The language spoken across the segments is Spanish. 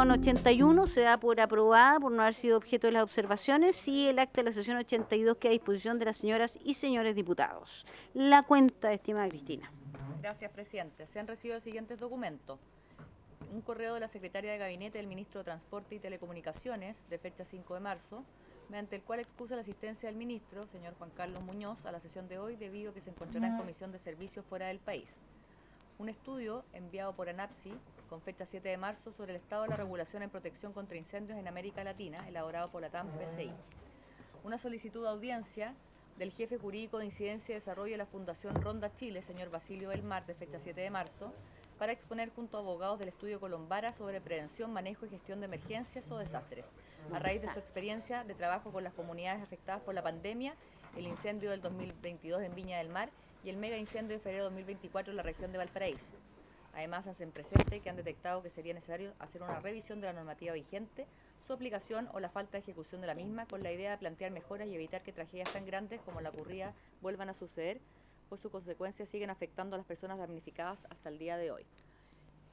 sesión 81 se da por aprobada por no haber sido objeto de las observaciones y el acta de la sesión 82 queda a disposición de las señoras y señores diputados. La cuenta, estimada Cristina. Gracias, presidente. Se han recibido los siguientes documentos. Un correo de la secretaria de Gabinete del Ministro de Transporte y Telecomunicaciones, de fecha 5 de marzo, mediante el cual excusa la asistencia del ministro, señor Juan Carlos Muñoz, a la sesión de hoy debido a que se encontrará en comisión de servicios fuera del país. Un estudio enviado por ANAPSI, con fecha 7 de marzo, sobre el estado de la regulación en protección contra incendios en América Latina, elaborado por la TAM PCI. Una solicitud de audiencia del jefe jurídico de Incidencia y Desarrollo de la Fundación Ronda Chile, señor Basilio Belmar, de fecha 7 de marzo, para exponer junto a abogados del estudio Colombara sobre prevención, manejo y gestión de emergencias o desastres, a raíz de su experiencia de trabajo con las comunidades afectadas por la pandemia, el incendio del 2022 en Viña del Mar y el mega incendio de febrero de 2024 en la región de Valparaíso. Además, hacen presente que han detectado que sería necesario hacer una revisión de la normativa vigente, su aplicación o la falta de ejecución de la misma, con la idea de plantear mejoras y evitar que tragedias tan grandes como la ocurrida vuelvan a suceder, pues sus consecuencias siguen afectando a las personas damnificadas hasta el día de hoy.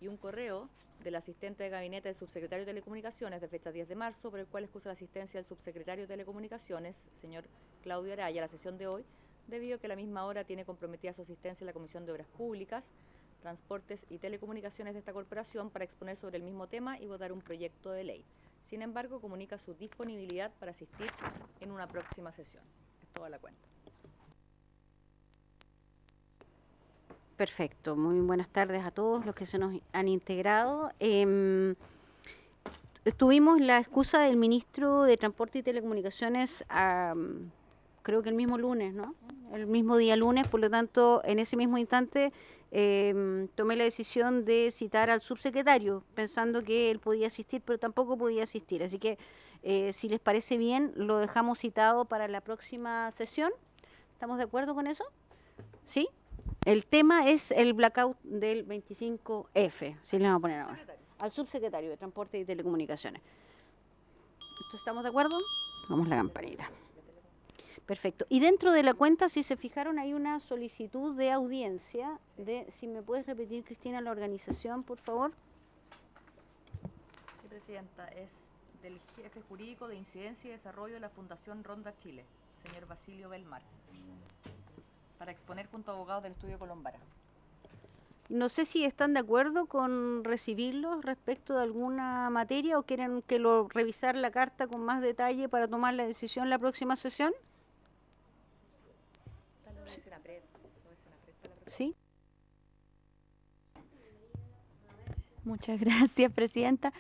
Y un correo del asistente de gabinete del subsecretario de Telecomunicaciones de fecha 10 de marzo, por el cual excusa la asistencia del subsecretario de Telecomunicaciones, señor Claudio Araya, a la sesión de hoy, debido a que a la misma hora tiene comprometida su asistencia en la Comisión de Obras Públicas, Transportes y Telecomunicaciones de esta corporación para exponer sobre el mismo tema y votar un proyecto de ley. Sin embargo, comunica su disponibilidad para asistir en una próxima sesión. Es toda la cuenta. Perfecto, muy buenas tardes a todos los que se nos han integrado. Tuvimos la excusa del ministro de Transporte y Telecomunicaciones, creo que el mismo lunes, ¿no? El mismo día lunes, por lo tanto, en ese mismo instante tomé la decisión de citar al subsecretario, pensando que él podía asistir, pero tampoco podía asistir. Así que, si les parece bien, lo dejamos citado para la próxima sesión. ¿Estamos de acuerdo con eso? ¿Sí? El tema es el blackout del 25F, así le vamos a poner ahora. Al subsecretario de Transporte y Telecomunicaciones. ¿Estamos de acuerdo? Vamos a la campanita. Perfecto. Y dentro de la cuenta, si se fijaron, hay una solicitud de audiencia. Si me puedes repetir, Cristina, la organización, por favor. Sí, presidenta, es del jefe jurídico de Incidencia y Desarrollo de la Fundación Ronda Chile, señor Basilio Belmar, para exponer junto a abogados del estudio Colombara. No sé si están de acuerdo con recibirlos respecto de alguna materia o quieren que revisar la carta con más detalle para tomar la decisión en la próxima sesión. ¿Sí? Muchas gracias, presidenta.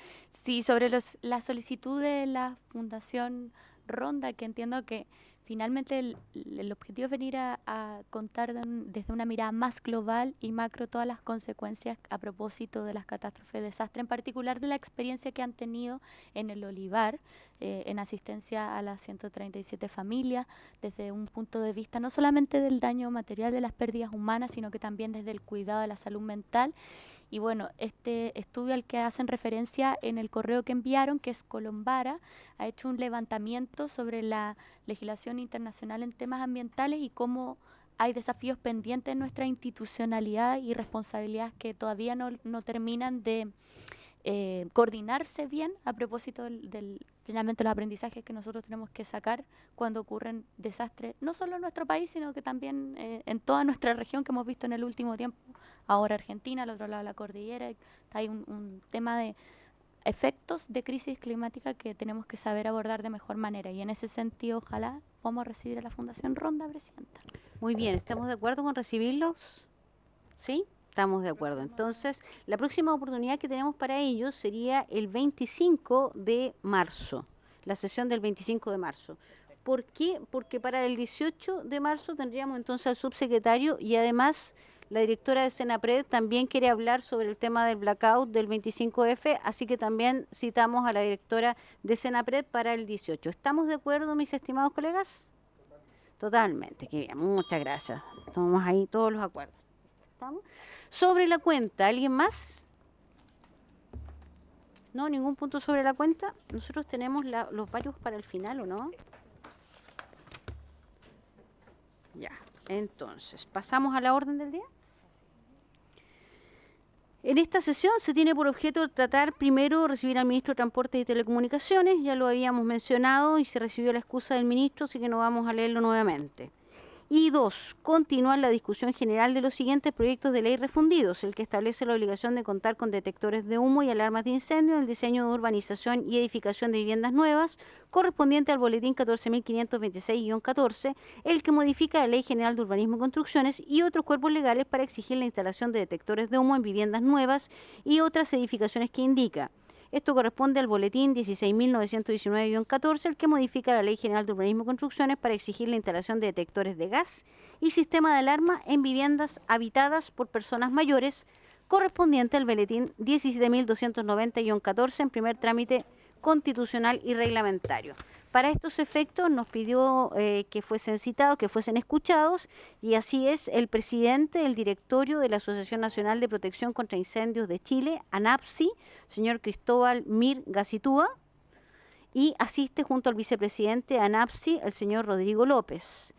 Sí, sobre la solicitud de la Fundación Ronda, que entiendo que finalmente el objetivo es venir a contar desde una mirada más global y macro todas las consecuencias a propósito de las catástrofes de desastre, en particular de la experiencia que han tenido en el Olivar, en asistencia a las 137 familias, desde un punto de vista no solamente del daño material de las pérdidas humanas, sino que también desde el cuidado de la salud mental. Y bueno, este estudio al que hacen referencia en el correo que enviaron, que es Colombara, ha hecho un levantamiento sobre la legislación internacional en temas ambientales y cómo hay desafíos pendientes en nuestra institucionalidad y responsabilidades que todavía no terminan de coordinarse bien a propósito del finalmente los aprendizajes que nosotros tenemos que sacar cuando ocurren desastres, no solo en nuestro país, sino que también en toda nuestra región que hemos visto en el último tiempo. Ahora Argentina, al otro lado de la cordillera, hay un tema de efectos de crisis climática que tenemos que saber abordar de mejor manera. Y en ese sentido, ojalá podamos recibir a la Fundación Ronda, presidenta. Muy bien, ¿estamos de acuerdo con recibirlos? ¿Sí? Estamos de acuerdo. Entonces, la próxima oportunidad que tenemos para ellos sería el 25 de marzo, la sesión del 25 de marzo. ¿Por qué? Porque para el 18 de marzo tendríamos entonces al subsecretario y además la directora de Senapred también quiere hablar sobre el tema del blackout del 25F, así que también citamos a la directora de Senapred para el 18. ¿Estamos de acuerdo, mis estimados colegas? Totalmente, qué bien, muchas gracias. Tomamos ahí todos los acuerdos. ¿Estamos? Sobre la cuenta, ¿alguien más? No, ningún punto sobre la cuenta. Nosotros tenemos los varios para el final, ¿o no? Ya, entonces, ¿pasamos a la orden del día? En esta sesión se tiene por objeto tratar primero recibir al ministro de Transporte y Telecomunicaciones, ya lo habíamos mencionado y se recibió la excusa del ministro, así que no vamos a leerlo nuevamente. Y 2, continuar la discusión general de los siguientes proyectos de ley refundidos, el que establece la obligación de contar con detectores de humo y alarmas de incendio en el diseño de urbanización y edificación de viviendas nuevas, correspondiente al boletín 14.526-14, el que modifica la Ley General de Urbanismo y Construcciones y otros cuerpos legales para exigir la instalación de detectores de humo en viviendas nuevas y otras edificaciones que indica. Esto corresponde al boletín 16.919-14, el que modifica la Ley General de Urbanismo y Construcciones para exigir la instalación de detectores de gas y sistema de alarma en viviendas habitadas por personas mayores, correspondiente al boletín 17.290-14 en primer trámite constitucional y reglamentario. Para estos efectos nos pidió que fuesen citados, que fuesen escuchados, y así es el presidente del directorio de la Asociación Nacional de Protección contra Incendios de Chile, ANAPSI, señor Cristóbal Mir Gacitúa, y asiste junto al vicepresidente de ANAPSI, el señor Rodrigo López.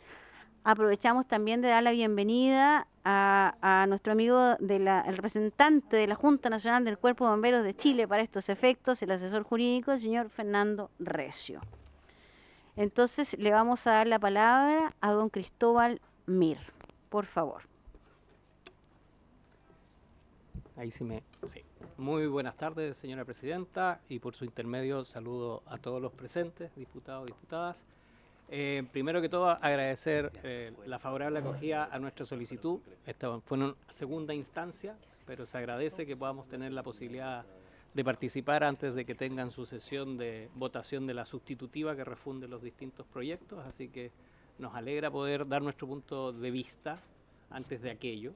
Aprovechamos también de dar la bienvenida a nuestro amigo, el representante de la Junta Nacional del Cuerpo de Bomberos de Chile para estos efectos, el asesor jurídico, el señor Fernando Recio. Entonces le vamos a dar la palabra a don Cristóbal Mir, por favor. Ahí sí. Muy buenas tardes, señora presidenta, y por su intermedio saludo a todos los presentes, diputados y diputadas. Primero que todo, agradecer la favorable acogida a nuestra solicitud. Esta fue una segunda instancia, pero se agradece que podamos tener la posibilidad de participar antes de que tengan su sesión de votación de la sustitutiva que refunde los distintos proyectos, así que nos alegra poder dar nuestro punto de vista antes de aquello,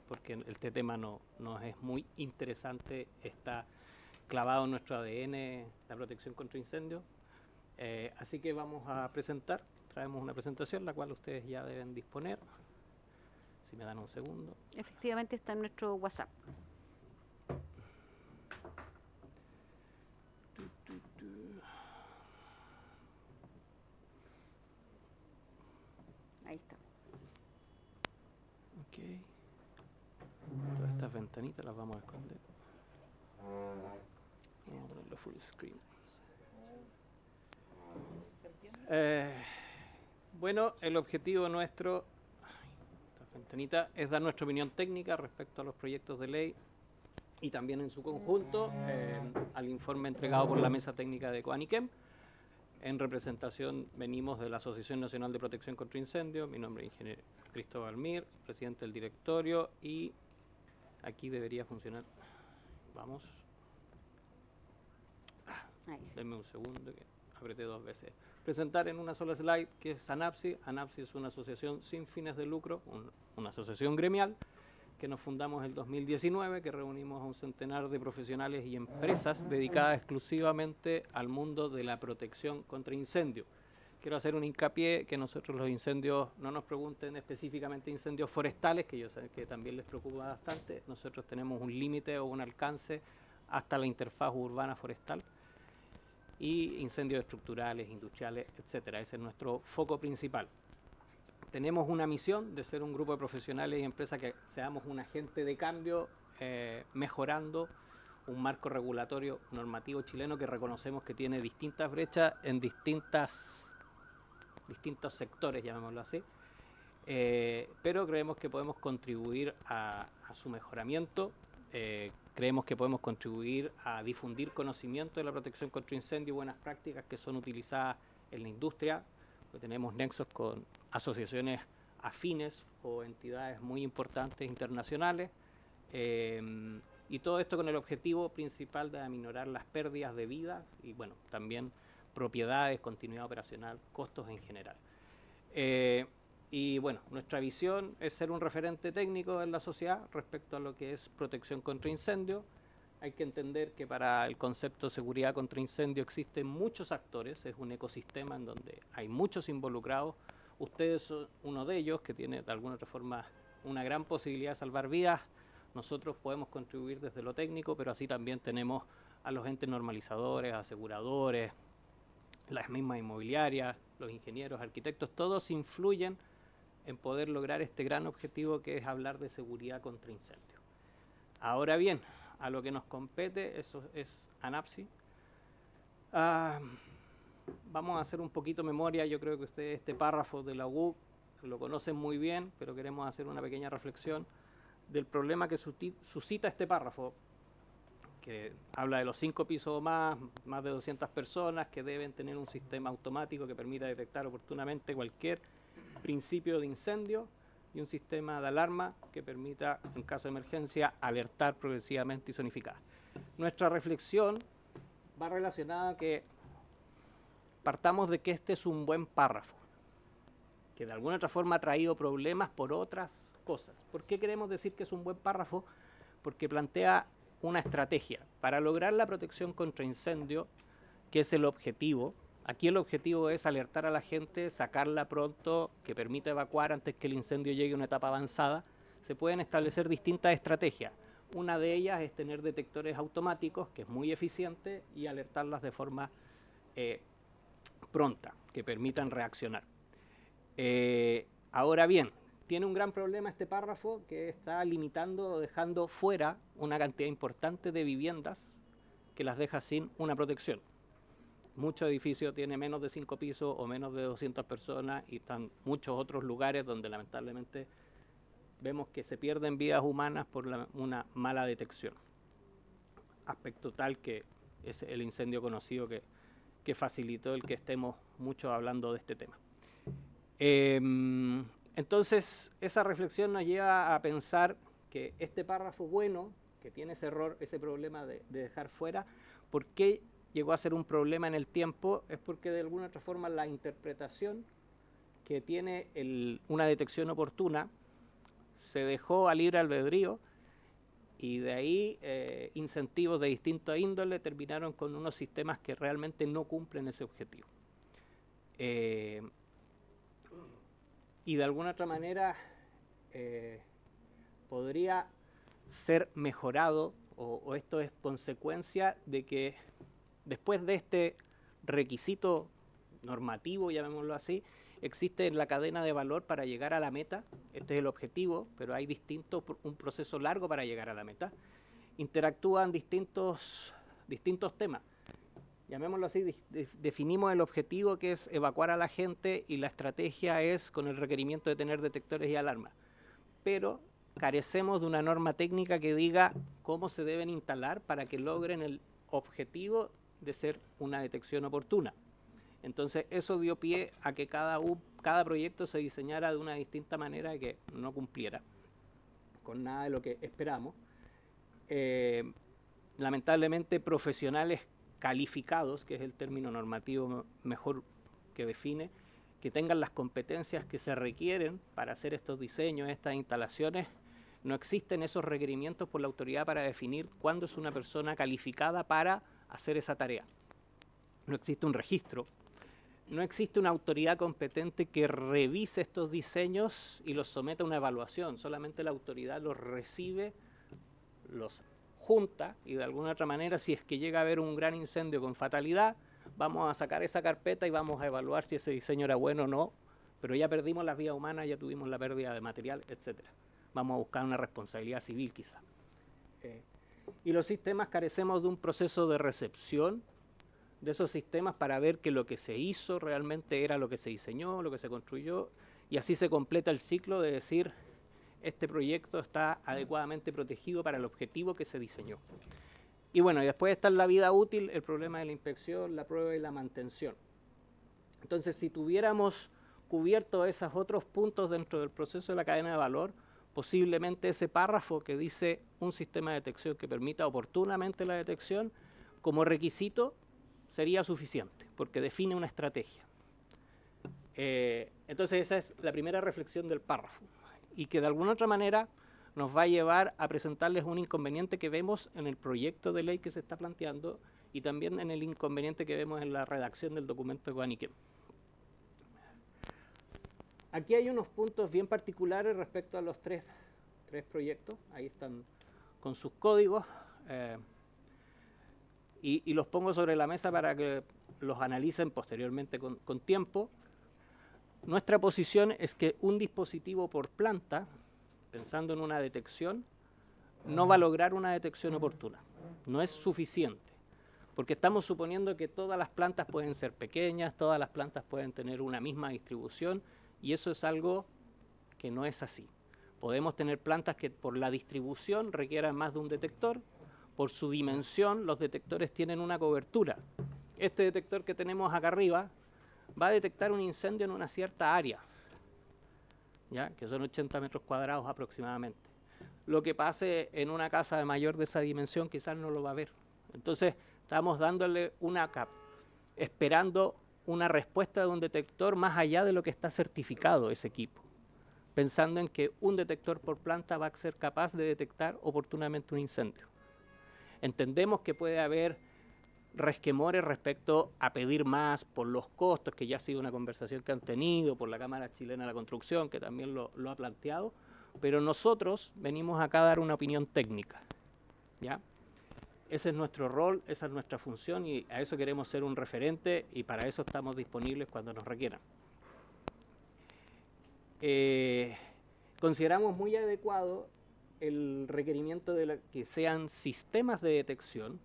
porque este tema nos es muy interesante, está clavado en nuestro ADN, la protección contra incendios. Así que vamos a traemos una presentación, la cual ustedes ya deben disponer. Si me dan un segundo. Efectivamente está en nuestro WhatsApp. Ahí está. Ok. Todas estas ventanitas las vamos a esconder. Vamos a ponerlo full screen. Bueno, el objetivo nuestro, esta ventanita, es dar nuestra opinión técnica respecto a los proyectos de ley y también en su conjunto al informe entregado por la Mesa Técnica de Coaniquem. En representación venimos de la Asociación Nacional de Protección contra Incendios. Mi nombre es ingeniero Cristóbal Mir, presidente del directorio, y aquí debería funcionar. Vamos. Denme un segundo que apreté 2 veces. Presentar en una sola slide que es ANAPSI. ANAPSI es una asociación sin fines de lucro, una asociación gremial que nos fundamos en el 2019, que reunimos a un centenar de profesionales y empresas dedicadas exclusivamente al mundo de la protección contra incendios. Quiero hacer un hincapié que nosotros los incendios, no nos pregunten específicamente incendios forestales, que yo sé que también les preocupa bastante. Nosotros tenemos un límite o un alcance hasta la interfaz urbana forestal, y incendios estructurales, industriales, etcétera. Ese es nuestro foco principal. Tenemos una misión de ser un grupo de profesionales y empresas que seamos un agente de cambio, mejorando un marco regulatorio normativo chileno que reconocemos que tiene distintas brechas en distintos sectores, llamémoslo así, pero creemos que podemos contribuir a su mejoramiento. Creemos que podemos contribuir a difundir conocimiento de la protección contra incendio y buenas prácticas que son utilizadas en la industria. Tenemos nexos con asociaciones afines o entidades muy importantes internacionales, y todo esto con el objetivo principal de aminorar las pérdidas de vidas y bueno, también propiedades, continuidad operacional, costos en general. Y bueno, nuestra visión es ser un referente técnico en la sociedad respecto a lo que es protección contra incendio. Hay que entender que para el concepto de seguridad contra incendio existen muchos actores, es un ecosistema en donde hay muchos involucrados. Ustedes son uno de ellos que tiene de alguna otra forma una gran posibilidad de salvar vidas. Nosotros podemos contribuir desde lo técnico, pero así también tenemos a los entes normalizadores, aseguradores, las mismas inmobiliarias, los ingenieros, arquitectos, todos influyen en poder lograr este gran objetivo que es hablar de seguridad contra incendios. Ahora bien, a lo que nos compete, eso es ANAPSI. Vamos a hacer un poquito memoria, yo creo que ustedes este párrafo de la UUC lo conocen muy bien, pero queremos hacer una pequeña reflexión del problema que suscita este párrafo, que habla de los 5 pisos o más de 200 personas que deben tener un sistema automático que permita detectar oportunamente cualquier principio de incendio y un sistema de alarma que permita, en caso de emergencia, alertar progresivamente y zonificar. Nuestra reflexión va relacionada a que partamos de que este es un buen párrafo, que de alguna otra forma ha traído problemas por otras cosas. ¿Por qué queremos decir que es un buen párrafo? Porque plantea una estrategia para lograr la protección contra incendio, que es el objetivo. Aquí el objetivo es alertar a la gente, sacarla pronto, que permita evacuar antes que el incendio llegue a una etapa avanzada. Se pueden establecer distintas estrategias. Una de ellas es tener detectores automáticos, que es muy eficiente, y alertarlas de forma pronta, que permitan reaccionar. Ahora bien, tiene un gran problema este párrafo, que está limitando o dejando fuera una cantidad importante de viviendas que las deja sin una protección. Muchos edificios tienen menos de 5 pisos o menos de 200 personas y están muchos otros lugares donde lamentablemente vemos que se pierden vidas humanas por una mala detección. Aspecto tal que es el incendio conocido que facilitó el que estemos mucho hablando de este tema. Entonces, esa reflexión nos lleva a pensar que este párrafo bueno, que tiene ese error, ese problema de dejar fuera, ¿por qué llegó a ser un problema en el tiempo? Es porque de alguna otra forma la interpretación que tiene una detección oportuna se dejó a libre albedrío y de ahí incentivos de distinta índole terminaron con unos sistemas que realmente no cumplen ese objetivo. Y de alguna otra manera podría ser mejorado, o esto es consecuencia de que después de este requisito normativo, llamémoslo así, existe la cadena de valor para llegar a la meta. Este es el objetivo, pero hay un proceso largo para llegar a la meta. Interactúan distintos temas. Llamémoslo así, definimos el objetivo, que es evacuar a la gente, y la estrategia es con el requerimiento de tener detectores y alarmas. Pero carecemos de una norma técnica que diga cómo se deben instalar para que logren el objetivo de ser una detección oportuna. Entonces eso dio pie a que cada proyecto se diseñara de una distinta manera y que no cumpliera con nada de lo que esperamos. Lamentablemente, profesionales calificados, que es el término normativo mejor que define, que tengan las competencias que se requieren para hacer estos diseños, estas instalaciones, no existen esos requerimientos por la autoridad para definir cuándo es una persona calificada para hacer esa tarea. No existe un registro, no existe una autoridad competente que revise estos diseños y los someta a una evaluación. Solamente la autoridad los recibe, los junta, y de alguna otra manera, si es que llega a haber un gran incendio con fatalidad, vamos a sacar esa carpeta y vamos a evaluar si ese diseño era bueno o no, pero ya perdimos las vidas humanas, ya tuvimos la pérdida de material, etc. Vamos a buscar una responsabilidad civil quizá. Y los sistemas carecemos de un proceso de recepción de esos sistemas para ver que lo que se hizo realmente era lo que se diseñó, lo que se construyó, y así se completa el ciclo de decir: este proyecto está adecuadamente protegido para el objetivo que se diseñó. Y bueno, y después está en la vida útil el problema de la inspección, la prueba y la mantención. Entonces, si tuviéramos cubierto esos otros puntos dentro del proceso de la cadena de valor, posiblemente ese párrafo que dice un sistema de detección que permita oportunamente la detección, como requisito sería suficiente, porque define una estrategia. Entonces esa es la primera reflexión del párrafo, y que de alguna otra manera nos va a llevar a presentarles un inconveniente que vemos en el proyecto de ley que se está planteando, y también en el inconveniente que vemos en la redacción del documento de Guaniquem. Aquí hay unos puntos bien particulares respecto a los tres proyectos. Ahí están con sus códigos, y los pongo sobre la mesa para que los analicen posteriormente con tiempo. Nuestra posición es que un dispositivo por planta, pensando en una detección, no va a lograr una detección oportuna. No es suficiente, porque estamos suponiendo que todas las plantas pueden ser pequeñas, todas las plantas pueden tener una misma distribución, y eso es algo que no es así. Podemos tener plantas que por la distribución requieran más de un detector, por su dimensión los detectores tienen una cobertura. Este detector que tenemos acá arriba va a detectar un incendio en una cierta área, ¿ya? Que son 80 metros cuadrados aproximadamente. Lo que pase en una casa de mayor de esa dimensión quizás no lo va a ver. Entonces estamos dándole esperando una respuesta de un detector más allá de lo que está certificado ese equipo, pensando en que un detector por planta va a ser capaz de detectar oportunamente un incendio. Entendemos que puede haber resquemores respecto a pedir más por los costos, que ya ha sido una conversación que han tenido, por la Cámara Chilena de la Construcción, que también lo ha planteado, pero nosotros venimos acá a dar una opinión técnica, ¿ya? Ese es nuestro rol, esa es nuestra función, y a eso queremos ser un referente, y para eso estamos disponibles cuando nos requieran. Consideramos muy adecuado el requerimiento de que sean sistemas de detección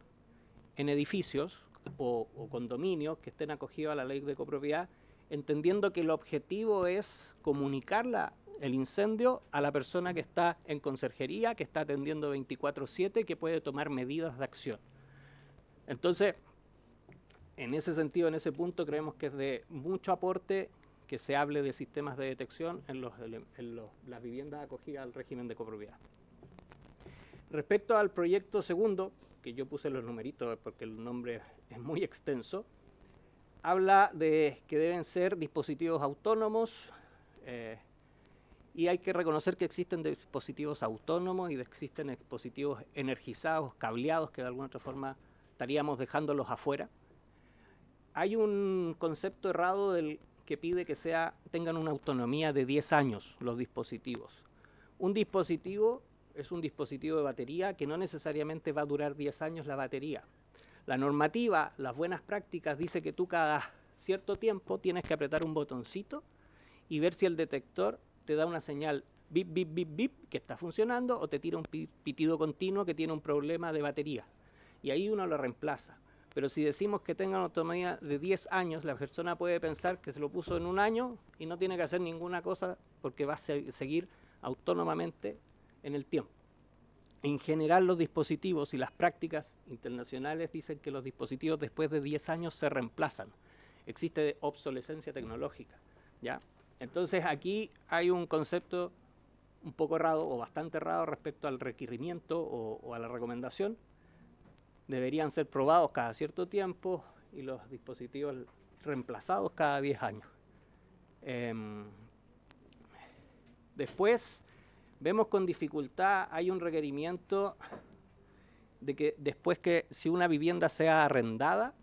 en edificios o condominios que estén acogidos a la ley de copropiedad, entendiendo que el objetivo es comunicar el incendio a la persona que está en conserjería, que está atendiendo 24/7, que puede tomar medidas de acción. Entonces, en ese sentido, en ese punto, creemos que es de mucho aporte que se hable de sistemas de detección en las viviendas acogidas al régimen de copropiedad. Respecto al proyecto segundo, que yo puse los numeritos porque el nombre es muy extenso, habla de que deben ser dispositivos autónomos, y hay que reconocer que existen dispositivos autónomos y existen dispositivos energizados, cableados, que de alguna otra forma estaríamos dejándolos afuera. Hay un concepto errado que pide que tengan una autonomía de 10 años los dispositivos. Un dispositivo es un dispositivo de batería que no necesariamente va a durar 10 años la batería. La normativa, las buenas prácticas, dice que tú cada cierto tiempo tienes que apretar un botoncito y ver si el detector te da una señal bip, bip, bip, bip, que está funcionando, o te tira un pitido continuo que tiene un problema de batería. Y ahí uno lo reemplaza. Pero si decimos que tenga una autonomía de 10 años, la persona puede pensar que se lo puso en un año y no tiene que hacer ninguna cosa porque va a seguir autónomamente en el tiempo. En general, los dispositivos y las prácticas internacionales dicen que los dispositivos después de 10 años se reemplazan. Existe obsolescencia tecnológica, ¿ya? Entonces aquí hay un concepto un poco errado o bastante errado respecto al requerimiento o a la recomendación. Deberían ser probados cada cierto tiempo y los dispositivos reemplazados cada 10 años. Después vemos con dificultad, hay un requerimiento de que después que si una vivienda sea arrendada,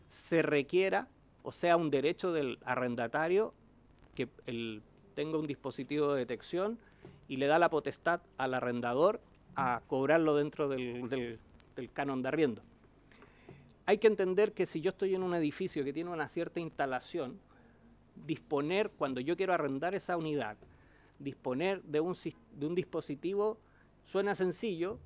se requiera o sea un derecho del arrendatario que tenga un dispositivo de detección y le da la potestad al arrendador a cobrarlo dentro del canon de arriendo. Hay que entender que si yo estoy en un edificio que tiene una cierta instalación, disponer, cuando yo quiero arrendar esa unidad, disponer de un dispositivo suena sencillo,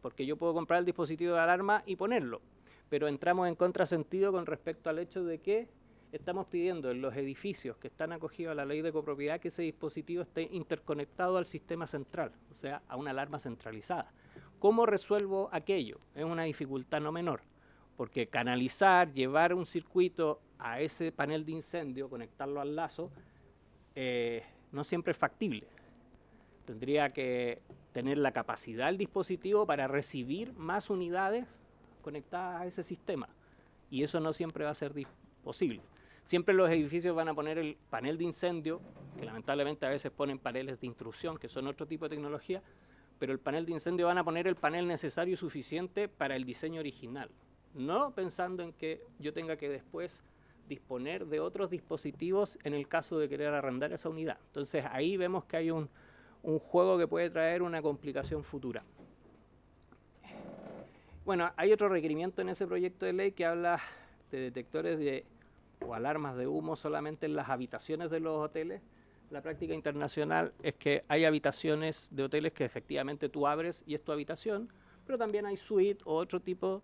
porque yo puedo comprar el dispositivo de alarma y ponerlo, pero entramos en contrasentido con respecto al hecho de que estamos pidiendo en los edificios que están acogidos a la ley de copropiedad que ese dispositivo esté interconectado al sistema central, o sea, a una alarma centralizada. ¿Cómo resuelvo aquello? Es una dificultad no menor, porque canalizar, llevar un circuito a ese panel de incendio, conectarlo al lazo, no siempre es factible. Tendría que tener la capacidad del dispositivo para recibir más unidades conectadas a ese sistema, y eso no siempre va a ser posible. Siempre los edificios van a poner el panel de incendio, que lamentablemente a veces ponen paneles de intrusión, que son otro tipo de tecnología, pero el panel de incendio van a poner el panel necesario y suficiente para el diseño original, no pensando en que yo tenga que después disponer de otros dispositivos en el caso de querer arrendar esa unidad. Entonces ahí vemos que hay un juego que puede traer una complicación futura. Bueno, hay otro requerimiento en ese proyecto de ley que habla de detectores o alarmas de humo solamente en las habitaciones de los hoteles. la práctica internacional es que hay habitaciones de hoteles que efectivamente tú abres y es tu habitación, pero también hay suite o otro tipo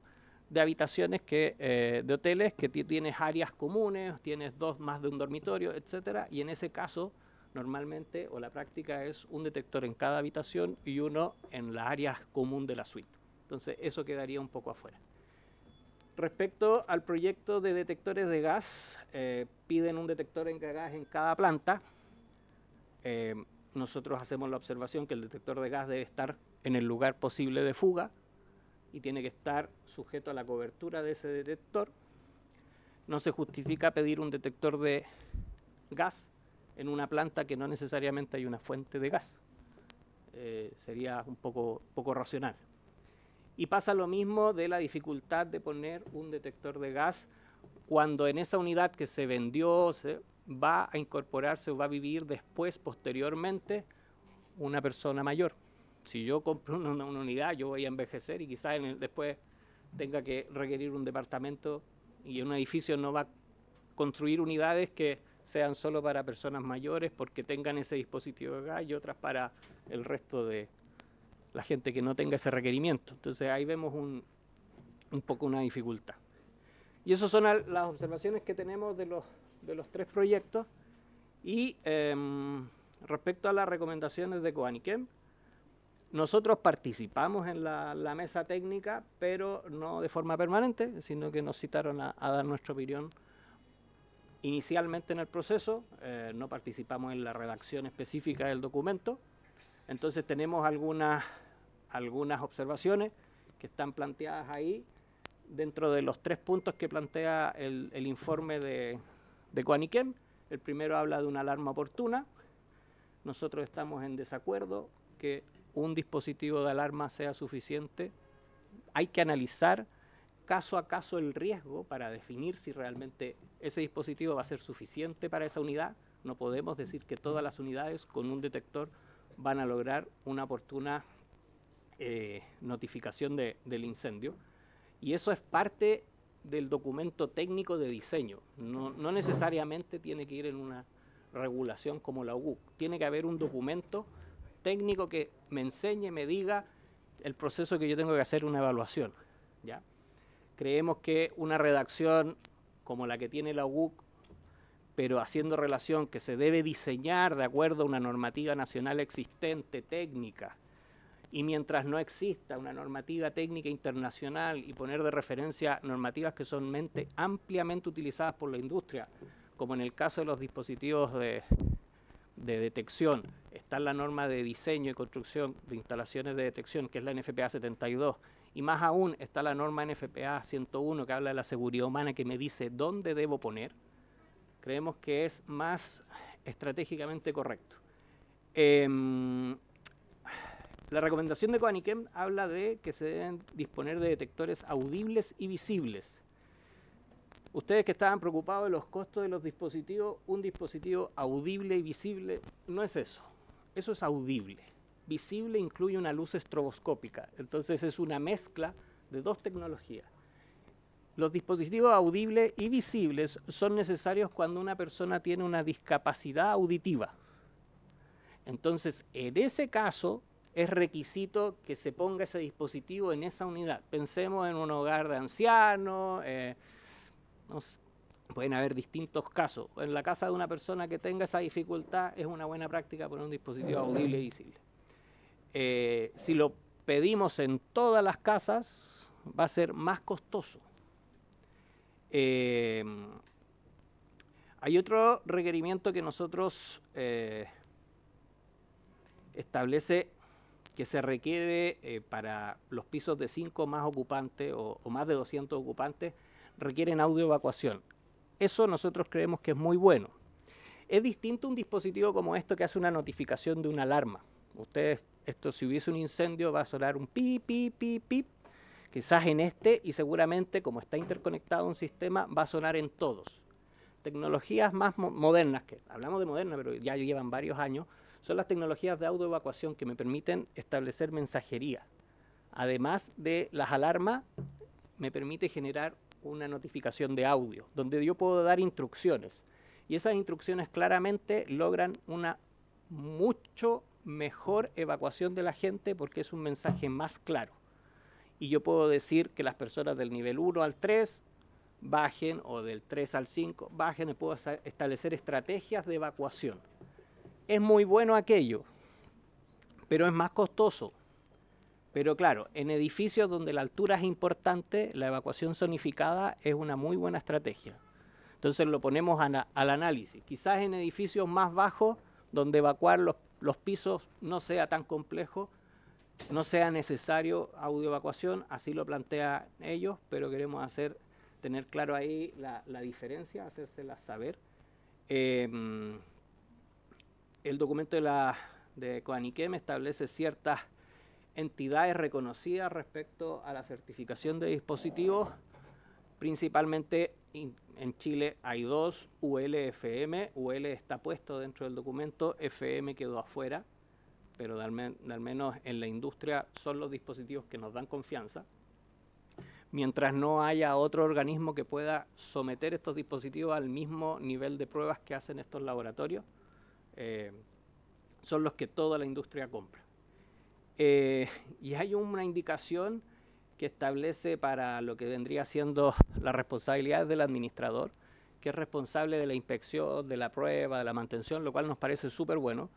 de habitaciones de hoteles que tienes áreas comunes, tienes más de un dormitorio, etcétera, y en ese caso normalmente o la práctica es un detector en cada habitación y uno en la área común de la suite. Entonces eso quedaría un poco afuera. Respecto al proyecto de detectores de gas, piden un detector de gas en cada planta. Nosotros hacemos la observación que el detector de gas debe estar en el lugar posible de fuga y tiene que estar sujeto a la cobertura de ese detector. No se justifica pedir un detector de gas en una planta que no necesariamente hay una fuente de gas. Sería un poco racional. Y pasa lo mismo de la dificultad de poner un detector de gas cuando en esa unidad que se vendió va a incorporarse o va a vivir después, posteriormente, una persona mayor. Si yo compro una unidad, yo voy a envejecer y quizás después tenga que requerir un departamento y un edificio no va a construir unidades que sean solo para personas mayores porque tengan ese dispositivo de gas y otras para el resto de la gente que no tenga ese requerimiento. Entonces ahí vemos un poco una dificultad. Y esas son las observaciones que tenemos de los 3 proyectos. Y respecto a las recomendaciones de Coaniquem, nosotros participamos en la mesa técnica, pero no de forma permanente, sino que nos citaron a dar nuestra opinión inicialmente en el proceso. No participamos en la redacción específica del documento. Entonces tenemos algunas observaciones que están planteadas ahí dentro de los 3 puntos que plantea el informe de Coaniquem. El primero habla de una alarma oportuna. Nosotros estamos en desacuerdo que un dispositivo de alarma sea suficiente. Hay que analizar caso a caso el riesgo para definir si realmente ese dispositivo va a ser suficiente para esa unidad. No podemos decir que todas las unidades con un detector van a lograr una oportuna notificación del incendio. Y eso es parte del documento técnico de diseño. No necesariamente tiene que ir en una regulación como la UGUC. Tiene que haber un documento técnico que me enseñe, me diga el proceso que yo tengo que hacer una evaluación, ¿ya? Creemos que una redacción como la que tiene la UGUC, pero haciendo relación que se debe diseñar de acuerdo a una normativa nacional existente, técnica, y mientras no exista una normativa técnica internacional y poner de referencia normativas que son ampliamente utilizadas por la industria, como en el caso de los dispositivos de detección, está la norma de diseño y construcción de instalaciones de detección, que es la NFPA 72, y más aún está la norma NFPA 101, que habla de la seguridad humana, que me dice dónde debo poner. Creemos que es más estratégicamente correcto. La recomendación de Coaniquem habla de que se deben disponer de detectores audibles y visibles. Ustedes que estaban preocupados de los costos de los dispositivos, un dispositivo audible y visible no es eso. Eso es audible. Visible incluye una luz estroboscópica. Entonces es una mezcla de 2 tecnologías. Los dispositivos audibles y visibles son necesarios cuando una persona tiene una discapacidad auditiva. Entonces, en ese caso, es requisito que se ponga ese dispositivo en esa unidad. Pensemos en un hogar de ancianos, no sé, pueden haber distintos casos. En la casa de una persona que tenga esa dificultad es una buena práctica poner un dispositivo audible y visible. Si lo pedimos en todas las casas, va a ser más costoso. Hay otro requerimiento que nosotros establece que se requiere para los pisos de 5 más ocupantes o más de 200 ocupantes, requieren audio evacuación. Eso nosotros creemos que es muy bueno. Es distinto un dispositivo como esto que hace una notificación de una alarma. Si hubiese un incendio va a sonar un pip, pip, pip, pip. Quizás en y seguramente como está interconectado a un sistema va a sonar en todos. Tecnologías más modernas, que hablamos de modernas pero ya llevan varios años, son las tecnologías de audio evacuación que me permiten establecer mensajería. Además de las alarmas, me permite generar una notificación de audio, donde yo puedo dar instrucciones. Y esas instrucciones claramente logran una mucho mejor evacuación de la gente porque es un mensaje más claro. Y yo puedo decir que las personas del nivel 1 al 3 bajen, o del 3 al 5 bajen, y puedo establecer estrategias de evacuación. Es muy bueno aquello, pero es más costoso. Pero claro, en edificios donde la altura es importante, la evacuación zonificada es una muy buena estrategia. Entonces lo ponemos al análisis. Quizás en edificios más bajos, donde evacuar los pisos no sea tan complejo, no sea necesario audioevacuación, así lo plantean ellos, pero queremos tener claro ahí la diferencia, hacérsela saber. El documento de Coaniquem establece ciertas entidades reconocidas respecto a la certificación de dispositivos. Principalmente en Chile hay dos, UL, FM. UL está puesto dentro del documento, FM quedó afuera, pero al menos en la industria son los dispositivos que nos dan confianza. Mientras no haya otro organismo que pueda someter estos dispositivos al mismo nivel de pruebas que hacen estos laboratorios, son los que toda la industria compra. Y hay una indicación que establece para lo que vendría siendo la responsabilidad del administrador, que es responsable de la inspección, de la prueba, de la mantención, lo cual nos parece súper bueno,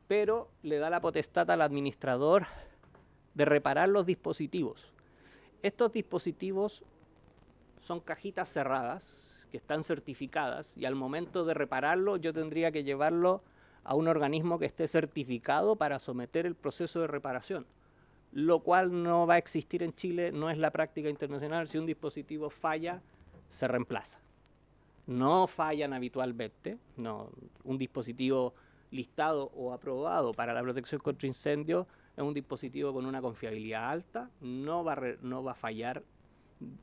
pero le da la potestad al administrador de reparar los dispositivos. Estos dispositivos son cajitas cerradas que están certificadas y al momento de repararlo yo tendría que llevarlo a un organismo que esté certificado para someter el proceso de reparación, lo cual no va a existir en Chile, no es la práctica internacional. Si un dispositivo falla, se reemplaza. No fallan habitualmente, no, un dispositivo listado o aprobado para la protección contra incendios es un dispositivo con una confiabilidad alta, no va a fallar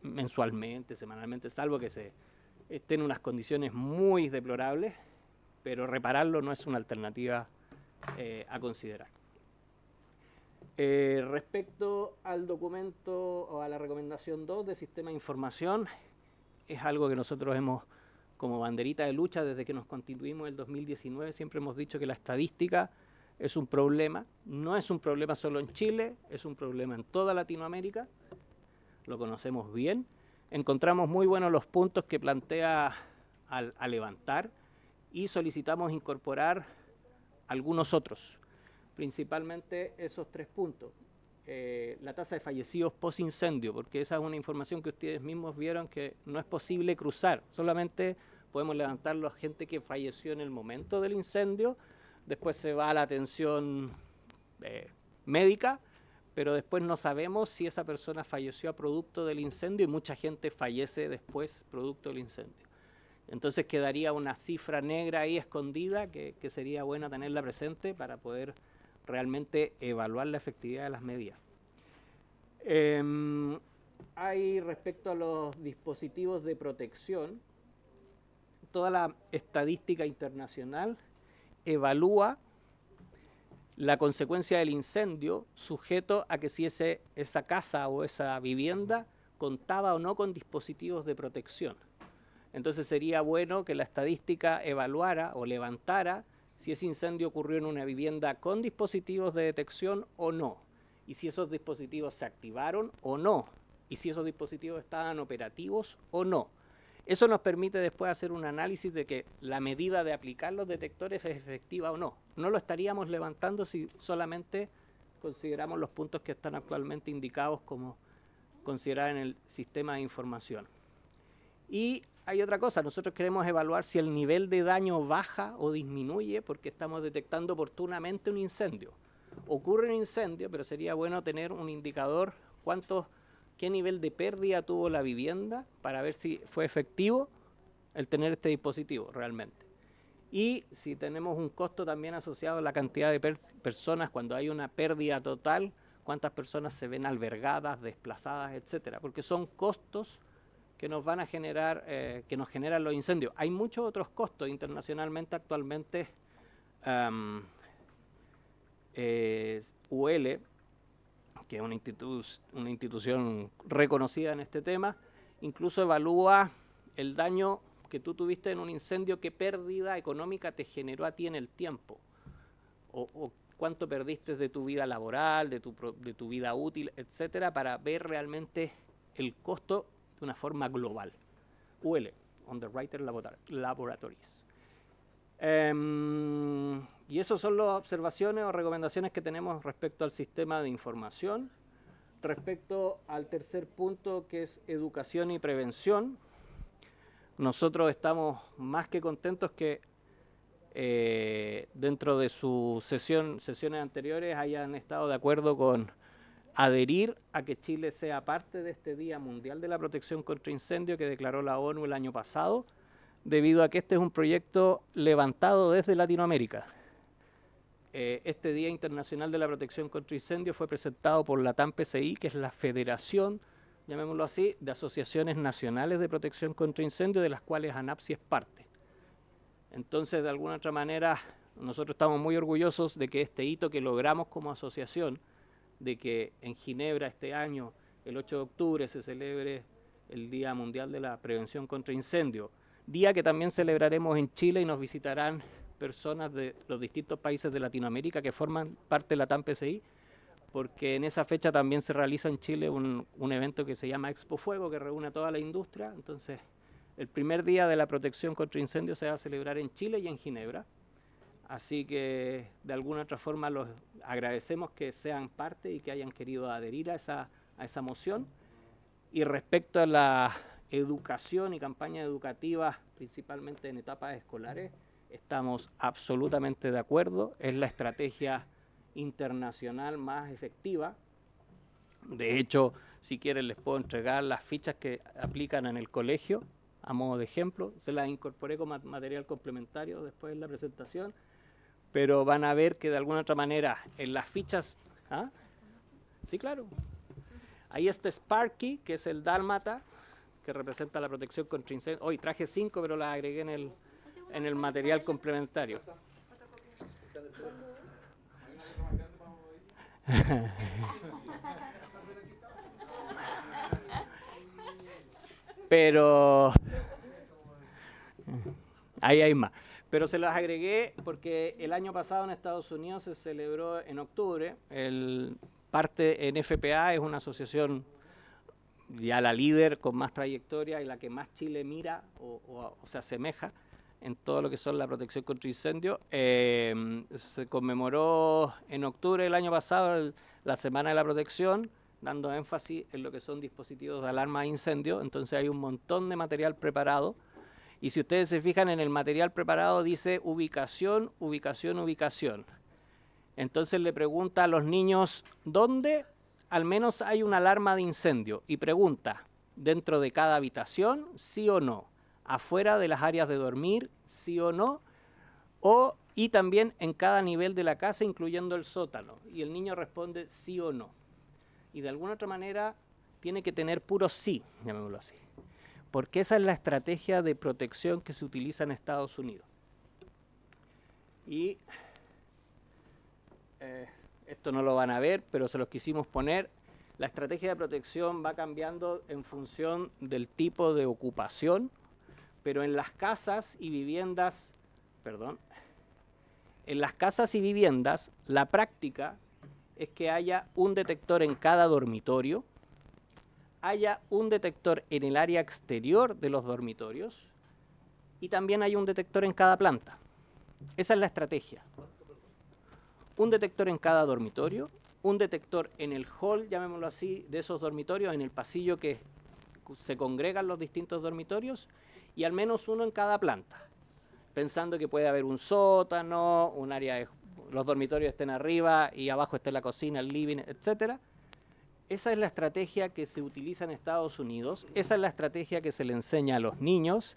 mensualmente, semanalmente, salvo que esté en unas condiciones muy deplorables, pero repararlo no es una alternativa a considerar. Respecto al documento o a la recomendación 2 de sistema de información, es algo que nosotros hemos, como banderita de lucha desde que nos constituimos en el 2019, siempre hemos dicho que la estadística es un problema, no es un problema solo en Chile, es un problema en toda Latinoamérica, lo conocemos bien. Encontramos muy buenos los puntos que plantea a levantar y solicitamos incorporar algunos otros, principalmente esos 3 puntos. La tasa de fallecidos post incendio, porque esa es una información que ustedes mismos vieron que no es posible cruzar, solamente podemos levantar la gente que falleció en el momento del incendio, después se va a la atención médica, pero después no sabemos si esa persona falleció a producto del incendio y mucha gente fallece después producto del incendio. Entonces quedaría una cifra negra ahí escondida que sería buena tenerla presente para poder realmente evaluar la efectividad de las medidas. Hay respecto a los dispositivos de protección, toda la estadística internacional evalúa la consecuencia del incendio sujeto a que si esa casa o esa vivienda contaba o no con dispositivos de protección. Entonces sería bueno que la estadística evaluara o levantara si ese incendio ocurrió en una vivienda con dispositivos de detección o no, y si esos dispositivos se activaron o no, y si esos dispositivos estaban operativos o no. Eso nos permite después hacer un análisis de que la medida de aplicar los detectores es efectiva o no. No lo estaríamos levantando si solamente consideramos los puntos que están actualmente indicados como considerar en el sistema de información. Y hay otra cosa, nosotros queremos evaluar si el nivel de daño baja o disminuye porque estamos detectando oportunamente un incendio. Ocurre un incendio, pero sería bueno tener un indicador qué nivel de pérdida tuvo la vivienda para ver si fue efectivo el tener este dispositivo realmente. Y si tenemos un costo también asociado a la cantidad de personas, cuando hay una pérdida total, cuántas personas se ven albergadas, desplazadas, etcétera, porque son costos que nos van a generar, que nos generan los incendios. Hay muchos otros costos internacionalmente actualmente. UL, que es una institución reconocida en este tema, incluso evalúa el daño que tú tuviste en un incendio, qué pérdida económica te generó a ti en el tiempo, o cuánto perdiste de tu vida laboral, de tu vida útil, etcétera, para ver realmente el costo de una forma global. UL, Underwriter Laboratories. Y esas son las observaciones o recomendaciones que tenemos respecto al sistema de información. Respecto al tercer punto, que es educación y prevención, nosotros estamos más que contentos que dentro de sus sesiones anteriores hayan estado de acuerdo con adherir a que Chile sea parte de este Día Mundial de la Protección contra Incendio que declaró la ONU el año pasado, debido a que este es un proyecto levantado desde Latinoamérica. Este Día Internacional de la Protección contra Incendios fue presentado por la TAM-PCI, que es la Federación, llamémoslo así, de Asociaciones Nacionales de Protección contra Incendios, de las cuales ANAPSI es parte. Entonces, de alguna otra manera, nosotros estamos muy orgullosos de que este hito que logramos como asociación, de que en Ginebra este año, el 8 de octubre, se celebre el Día Mundial de la Prevención contra Incendios, día que también celebraremos en Chile y nos visitarán personas de los distintos países de Latinoamérica que forman parte de la TAM-PCI, porque en esa fecha también se realiza en Chile un evento que se llama Expo Fuego, que reúne a toda la industria. Entonces, el primer día de la protección contra incendios se va a celebrar en Chile y en Ginebra. Así que, de alguna otra forma, los agradecemos que sean parte y que hayan querido adherir a esa moción. Y respecto a la educación y campañas educativas, principalmente en etapas escolares, estamos absolutamente de acuerdo. Es la estrategia internacional más efectiva. De hecho, si quieren les puedo entregar las fichas que aplican en el colegio, a modo de ejemplo. Se las incorporé como material complementario después de la presentación, pero van a ver que de alguna otra manera en las fichas... ¿Ah? Sí, claro. Ahí está Sparky, que es el dálmata, que representa la protección contra incendios. Hoy traje 5, pero las agregué en el material complementario. Pero ahí hay más. Pero se las agregué porque el año pasado en Estados Unidos se celebró en octubre. Parte en FPA, es una asociación ya la líder con más trayectoria y la que más Chile mira o se asemeja en todo lo que son la protección contra incendios. Se conmemoró en octubre del año pasado la Semana de la Protección, dando énfasis en lo que son dispositivos de alarma de incendio. Entonces hay un montón de material preparado. Y si ustedes se fijan en el material preparado dice ubicación, ubicación, ubicación. Entonces le pregunta a los niños, ¿dónde al menos hay una alarma de incendio? Y pregunta, ¿dentro de cada habitación? ¿Sí o no? ¿Afuera de las áreas de dormir? ¿Sí o no? Y también en cada nivel de la casa, incluyendo el sótano. Y el niño responde sí o no. Y de alguna otra manera tiene que tener puro sí, llamémoslo así. Porque esa es la estrategia de protección que se utiliza en Estados Unidos. Y esto no lo van a ver, pero se los quisimos poner. La estrategia de protección va cambiando en función del tipo de ocupación, pero en las casas y viviendas, la práctica es que haya un detector en cada dormitorio, haya un detector en el área exterior de los dormitorios y también hay un detector en cada planta. Esa es la estrategia. Un detector en cada dormitorio, un detector en el hall, llamémoslo así, de esos dormitorios, en el pasillo que se congregan los distintos dormitorios, y al menos uno en cada planta, pensando que puede haber un sótano, un área, los dormitorios estén arriba y abajo esté la cocina, el living, etcétera. Esa es la estrategia que se utiliza en Estados Unidos, esa es la estrategia que se le enseña a los niños,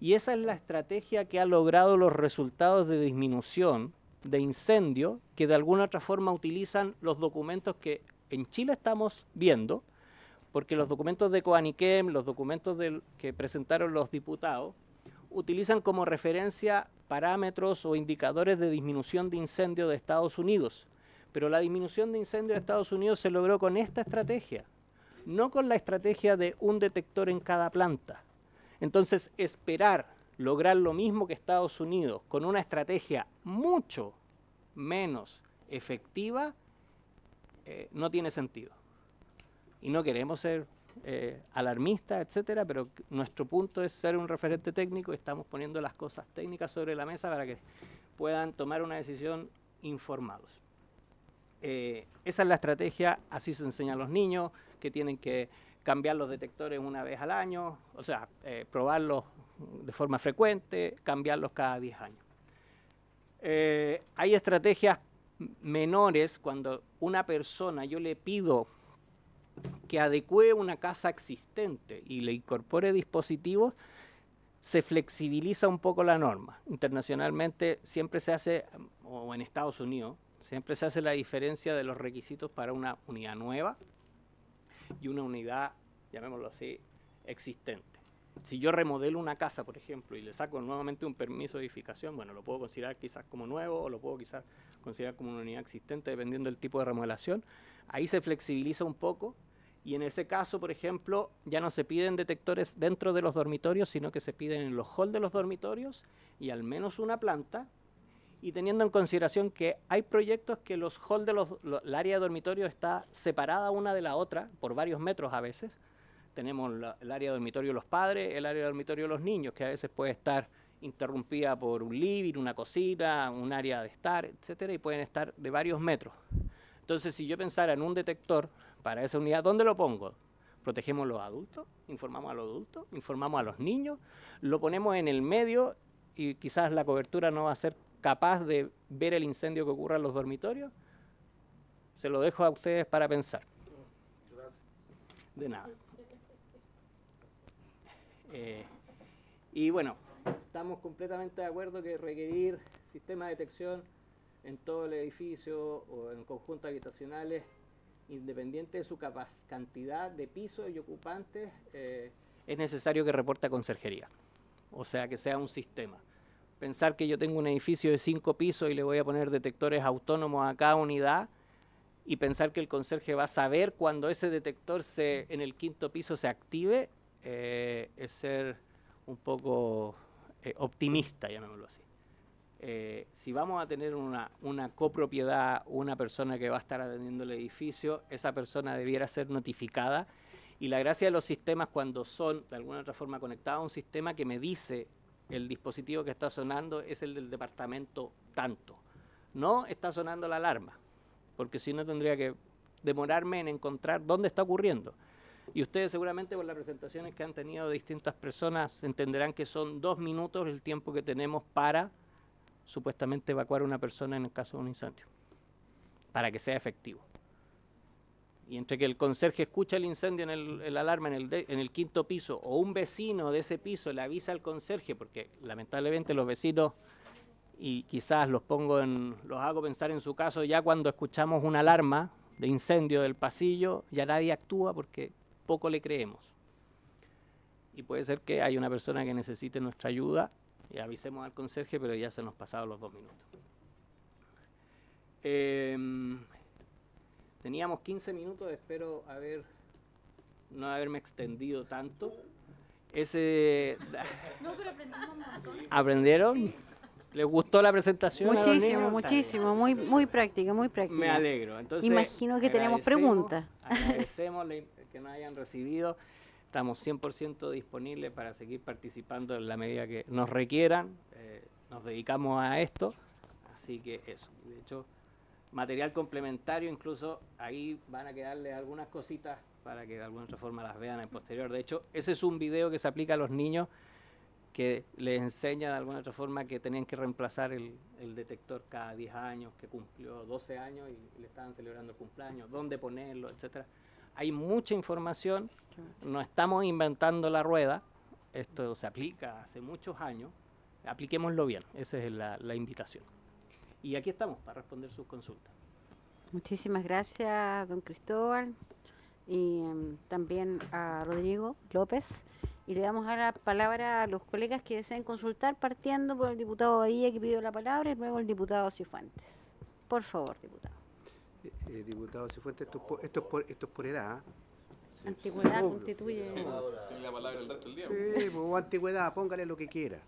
y esa es la estrategia que ha logrado los resultados de disminución de incendio que de alguna otra forma utilizan los documentos que en Chile estamos viendo, porque los documentos de Coaniquem, los documentos que presentaron los diputados, utilizan como referencia parámetros o indicadores de disminución de incendio de Estados Unidos. Pero la disminución de incendio de Estados Unidos se logró con esta estrategia, no con la estrategia de un detector en cada planta. Entonces, esperar lograr lo mismo que Estados Unidos con una estrategia mucho menos efectiva, no tiene sentido. Y no queremos ser alarmistas, etcétera, pero nuestro punto es ser un referente técnico y estamos poniendo las cosas técnicas sobre la mesa para que puedan tomar una decisión informados. Esa es la estrategia, así se enseña a los niños, que tienen que cambiar los detectores una vez al año, o sea, probarlos de forma frecuente, cambiarlos cada 10 años. Hay estrategias menores cuando una persona, yo le pido que adecue una casa existente y le incorpore dispositivos, se flexibiliza un poco la norma. Internacionalmente siempre se hace, o en Estados Unidos, siempre se hace la diferencia de los requisitos para una unidad nueva y una unidad, llamémoslo así, existente. Si yo remodelo una casa, por ejemplo, y le saco nuevamente un permiso de edificación, bueno, lo puedo considerar quizás como nuevo o lo puedo quizás considerar como una unidad existente, dependiendo del tipo de remodelación. Ahí se flexibiliza un poco y en ese caso, por ejemplo, ya no se piden detectores dentro de los dormitorios, sino que se piden en los halls de los dormitorios y al menos una planta, y teniendo en consideración que hay proyectos que los halls de el área de dormitorio está separada una de la otra por varios metros a veces. Tenemos el área de dormitorio de los padres, el área de dormitorio de los niños, que a veces puede estar interrumpida por un living, una cocina, un área de estar, etcétera, y pueden estar de varios metros. Entonces, si yo pensara en un detector para esa unidad, ¿dónde lo pongo? Protegemos a los adultos, informamos a los adultos, informamos a los niños, lo ponemos en el medio y quizás la cobertura no va a ser capaz de ver el incendio que ocurra en los dormitorios. Se lo dejo a ustedes para pensar. De nada. Y bueno, estamos completamente de acuerdo que requerir sistema de detección en todo el edificio o en conjuntos habitacionales, independiente de su cantidad de pisos y ocupantes, es necesario que reporte a conserjería. O sea, que sea un sistema. Pensar que yo tengo un edificio de 5 pisos y le voy a poner detectores autónomos a cada unidad y pensar que el conserje va a saber cuando ese detector en el 5.º piso se active, es ser un poco optimista, llamémoslo así. Si vamos a tener una copropiedad, una persona que va a estar atendiendo el edificio, esa persona debiera ser notificada. Y la gracia de los sistemas, cuando son de alguna otra forma conectados a un sistema que me dice el dispositivo que está sonando es el del departamento tanto, no está sonando la alarma, porque si no tendría que demorarme en encontrar dónde está ocurriendo. Y ustedes seguramente por las presentaciones que han tenido de distintas personas entenderán que son 2 minutos el tiempo que tenemos para supuestamente evacuar a una persona en el caso de un incendio, para que sea efectivo. Y entre que el conserje escucha el incendio el alarma en el 5.º piso o un vecino de ese piso le avisa al conserje, porque lamentablemente los vecinos, y quizás los hago pensar en su caso, ya cuando escuchamos una alarma de incendio del pasillo, ya nadie actúa porque poco le creemos. Y puede ser que haya una persona que necesite nuestra ayuda y avisemos al conserje, pero ya se nos pasaron los 2 minutos. Teníamos 15 minutos, espero no haberme extendido tanto. No, pero aprendimos un montón. ¿Aprendieron? Sí. ¿Les gustó la presentación? Muchísimo, muchísimo, muy práctica, muy práctica. Me alegro. Entonces, imagino que tenemos preguntas. Agradecemos que nos hayan recibido. Estamos 100% disponibles para seguir participando en la medida que nos requieran. Nos dedicamos a esto, así que eso. De hecho, material complementario, incluso ahí van a quedarle algunas cositas para que de alguna otra forma las vean en posterior. De hecho, ese es un video que se aplica a los niños que les enseña de alguna otra forma que tenían que reemplazar el detector cada 10 años, que cumplió 12 años y le estaban celebrando el cumpleaños, dónde ponerlo, etcétera. Hay mucha información, no estamos inventando la rueda, esto se aplica hace muchos años, apliquémoslo bien, esa es la invitación. Y aquí estamos para responder sus consultas. Muchísimas gracias, don Cristóbal, y también a Rodrigo López. Y le damos a la palabra a los colegas que deseen consultar, partiendo por el diputado Badilla, que pidió la palabra, y luego el diputado Cifuentes. Por favor, diputado. Diputado Cifuentes, esto es por edad. Sí. Antigüedad constituye... Tiene la palabra el resto del día. Sí, pues antigüedad, póngale lo que quiera.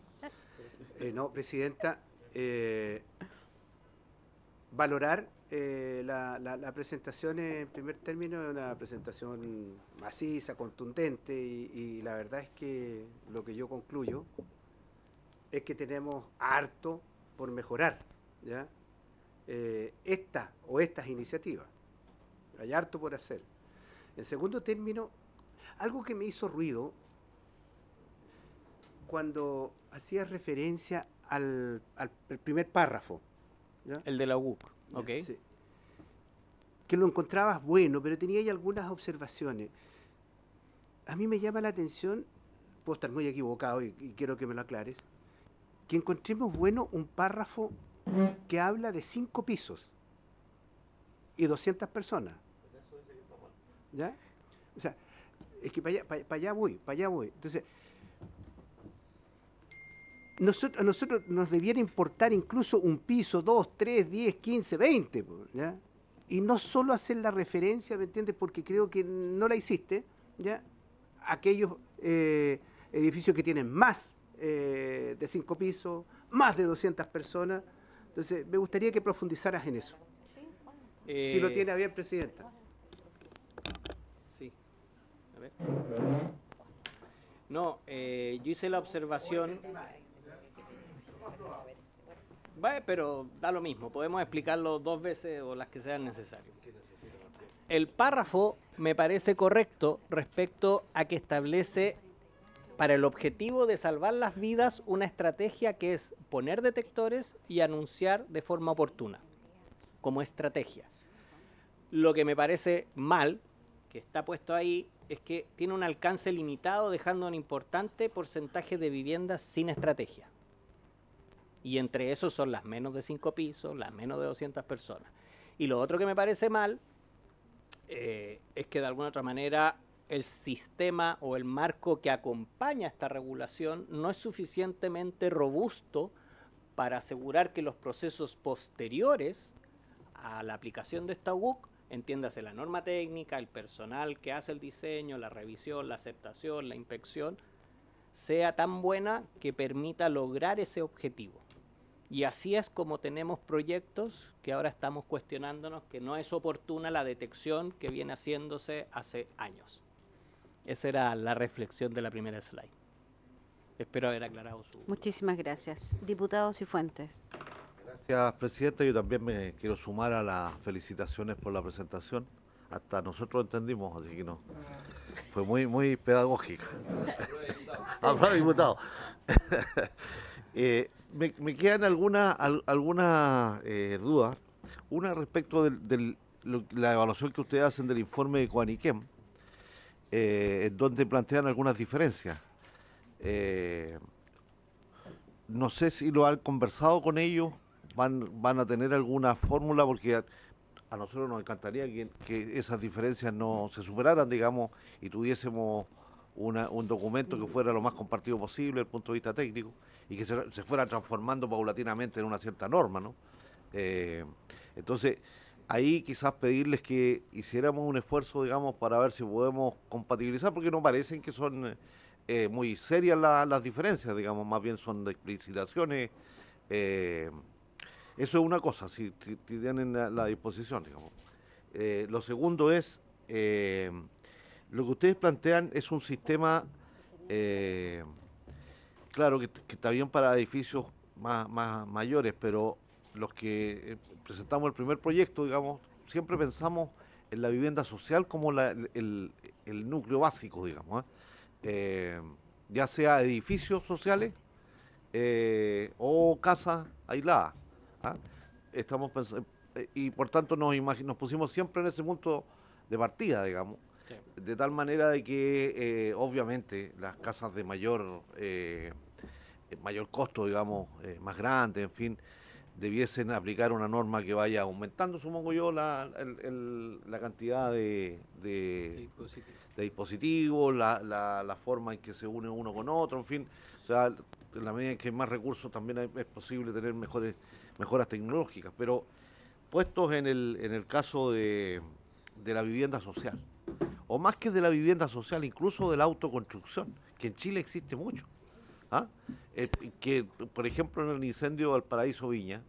No, Presidenta, valorar la presentación en primer término es una presentación maciza, contundente y la verdad es que lo que yo concluyo es que tenemos harto por mejorar, ¿ya? Estas iniciativas. Hay harto por hacer. En segundo término, algo que me hizo ruido cuando hacía referencia al primer párrafo, ¿ya? El de la UC, ok. Sí. Que lo encontrabas bueno, pero tenía ahí algunas observaciones. A mí me llama la atención, puedo estar muy equivocado y quiero que me lo aclares, que encontremos bueno un párrafo que habla de 5 pisos y 200 personas. ¿Ya? O sea, es que para allá voy. Entonces, a nosotros nos debiera importar incluso un piso, 2, 3, 10, 15, 20, ¿ya? Y no solo hacer la referencia, ¿me entiendes? Porque creo que no la hiciste, ¿ya? Aquellos edificios que tienen más de 5 pisos, más de 200 personas. Entonces, me gustaría que profundizaras en eso. Si lo tiene a bien, Presidenta. Sí. A ver. No, yo hice la observación. Vale, pero da lo mismo, podemos explicarlo 2 veces o las que sean necesarias. El párrafo me parece correcto respecto a que establece para el objetivo de salvar las vidas una estrategia que es poner detectores y anunciar de forma oportuna, como estrategia. Lo que me parece mal, que está puesto ahí, es que tiene un alcance limitado, dejando un importante porcentaje de viviendas sin estrategia. Y entre esos son las menos de 5 pisos, las menos de 200 personas. Y lo otro que me parece mal es que de alguna otra manera el sistema o el marco que acompaña esta regulación no es suficientemente robusto para asegurar que los procesos posteriores a la aplicación de esta UC, entiéndase la norma técnica, el personal que hace el diseño, la revisión, la aceptación, la inspección, sea tan buena que permita lograr ese objetivo. Y así es como tenemos proyectos que ahora estamos cuestionándonos que no es oportuna la detección que viene haciéndose hace años. Esa era la reflexión de la primera slide. Espero haber aclarado su... Muchísimas gracias. Diputado Cifuentes. Gracias, Presidenta. Yo también me quiero sumar a las felicitaciones por la presentación. Hasta nosotros entendimos, así que no. Fue muy pedagógica. Aprobado, diputado. Me quedan algunas dudas. Una respecto de la evaluación que ustedes hacen del informe de Coaniquem, donde plantean algunas diferencias. No sé si lo han conversado con ellos, van a tener alguna fórmula, porque a nosotros nos encantaría que esas diferencias no se superaran, digamos, y tuviésemos un documento que fuera lo más compartido posible desde el punto de vista técnico y que se fuera transformando paulatinamente en una cierta norma, ¿no? Entonces, ahí quizás pedirles que hiciéramos un esfuerzo, digamos, para ver si podemos compatibilizar, porque no parecen que son muy serias las diferencias, digamos, más bien son de explicitaciones. Eso es una cosa, si tienen la disposición, digamos. Lo segundo es, lo que ustedes plantean es un sistema, claro, que está bien para edificios más mayores, pero los que presentamos el primer proyecto, digamos, siempre pensamos en la vivienda social como el núcleo básico, digamos, ya sea edificios sociales o casas aisladas. Estamos y por tanto nos pusimos siempre en ese punto de partida, digamos, sí. De tal manera de que obviamente las casas de mayor costo, digamos, más grande, en fin, debiesen aplicar una norma que vaya aumentando, supongo yo, la cantidad de dispositivos, la forma en que se une uno con otro, en fin, o sea, en la medida en que hay más recursos también es posible tener mejoras tecnológicas, pero puestos en el caso de la vivienda social, o más que de la vivienda social, incluso de la autoconstrucción, que en Chile existe mucho. ¿Ah? Que, por ejemplo, en el incendio de Valparaíso Viña,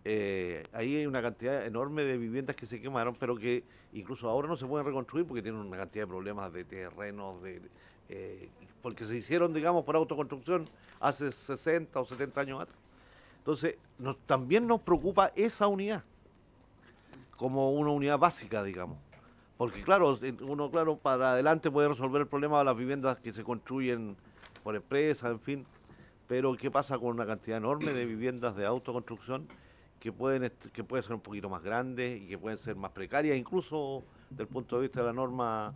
ahí hay una cantidad enorme de viviendas que se quemaron, pero que incluso ahora no se pueden reconstruir porque tienen una cantidad de problemas de terrenos, porque se hicieron, digamos, por autoconstrucción hace 60 o 70 años atrás. Entonces, también nos preocupa esa unidad como una unidad básica, digamos. Porque claro, uno claro para adelante puede resolver el problema de las viviendas que se construyen por empresas, en fin, pero ¿qué pasa con una cantidad enorme de viviendas de autoconstrucción que pueden ser un poquito más grandes y que pueden ser más precarias, incluso desde el punto de vista de la norma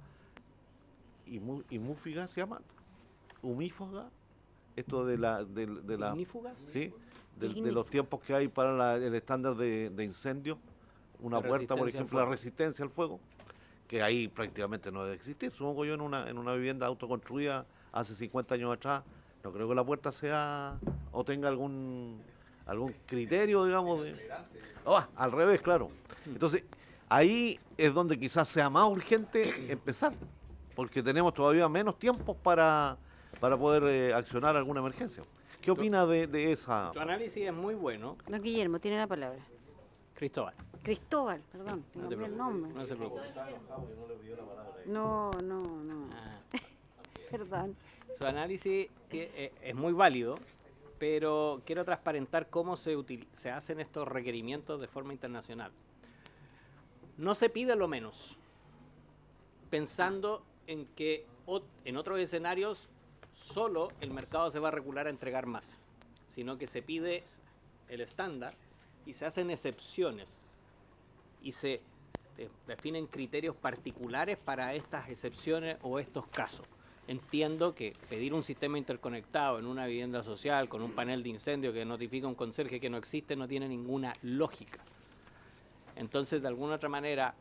imúfiga, se llama, humífuga, esto de la ¿Ignífugas? ¿sí? De los tiempos que hay para el estándar de incendio, una De puerta, por resistencia al ejemplo, la fuego. resistencia al fuego, que ahí prácticamente no debe existir. Supongo yo en una vivienda autoconstruida hace 50 años atrás, no creo que la puerta sea o tenga algún criterio, digamos, al revés, claro. Entonces, ahí es donde quizás sea más urgente empezar, porque tenemos todavía menos tiempo para poder accionar alguna emergencia. ¿Qué opina de esa? Tu análisis es muy bueno, Don Guillermo, tiene la palabra. Cristóbal. Cristóbal, perdón, No no te el preocupes. nombre. No se preocupe. No. Ah, Perdón. Su análisis es muy válido, pero quiero transparentar cómo se hacen estos requerimientos de forma internacional. No se pide lo menos, pensando en que en otros escenarios solo el mercado se va a regular a entregar más, sino que se pide el estándar y se hacen excepciones y se definen criterios particulares para estas excepciones o estos casos. Entiendo que pedir un sistema interconectado en una vivienda social con un panel de incendio que notifica a un conserje que no existe no tiene ninguna lógica. Entonces, de alguna otra manera,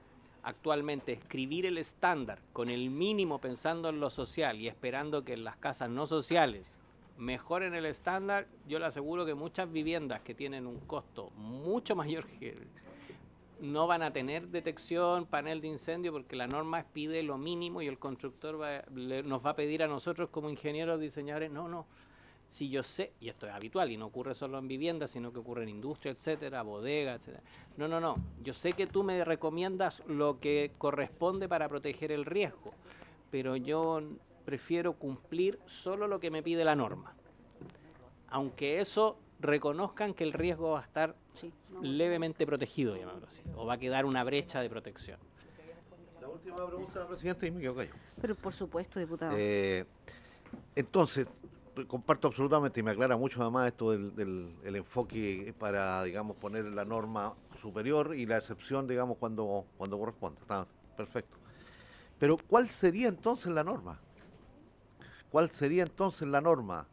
actualmente escribir el estándar con el mínimo pensando en lo social y esperando que en las casas no sociales mejoren el estándar, yo le aseguro que muchas viviendas que tienen un costo mucho mayor que no van a tener detección, panel de incendio, porque la norma pide lo mínimo y el constructor nos va a pedir a nosotros como ingenieros diseñadores, no, si yo sé, y esto es habitual y no ocurre solo en viviendas, sino que ocurre en industria, etcétera, bodega, etcétera. No, yo sé que tú me recomiendas lo que corresponde para proteger el riesgo, pero yo prefiero cumplir solo lo que me pide la norma. Aunque eso reconozcan que el riesgo va a estar levemente protegido, llamémoslo así, o va a quedar una brecha de protección. La última pregunta, presidente, y me quedo callo. Pero por supuesto, diputado. Entonces, comparto absolutamente y me aclara mucho además esto del enfoque para, digamos, poner la norma superior y la excepción, digamos, cuando corresponda. Está perfecto. Pero, ¿cuál sería entonces la norma? ¿Cuál sería entonces la norma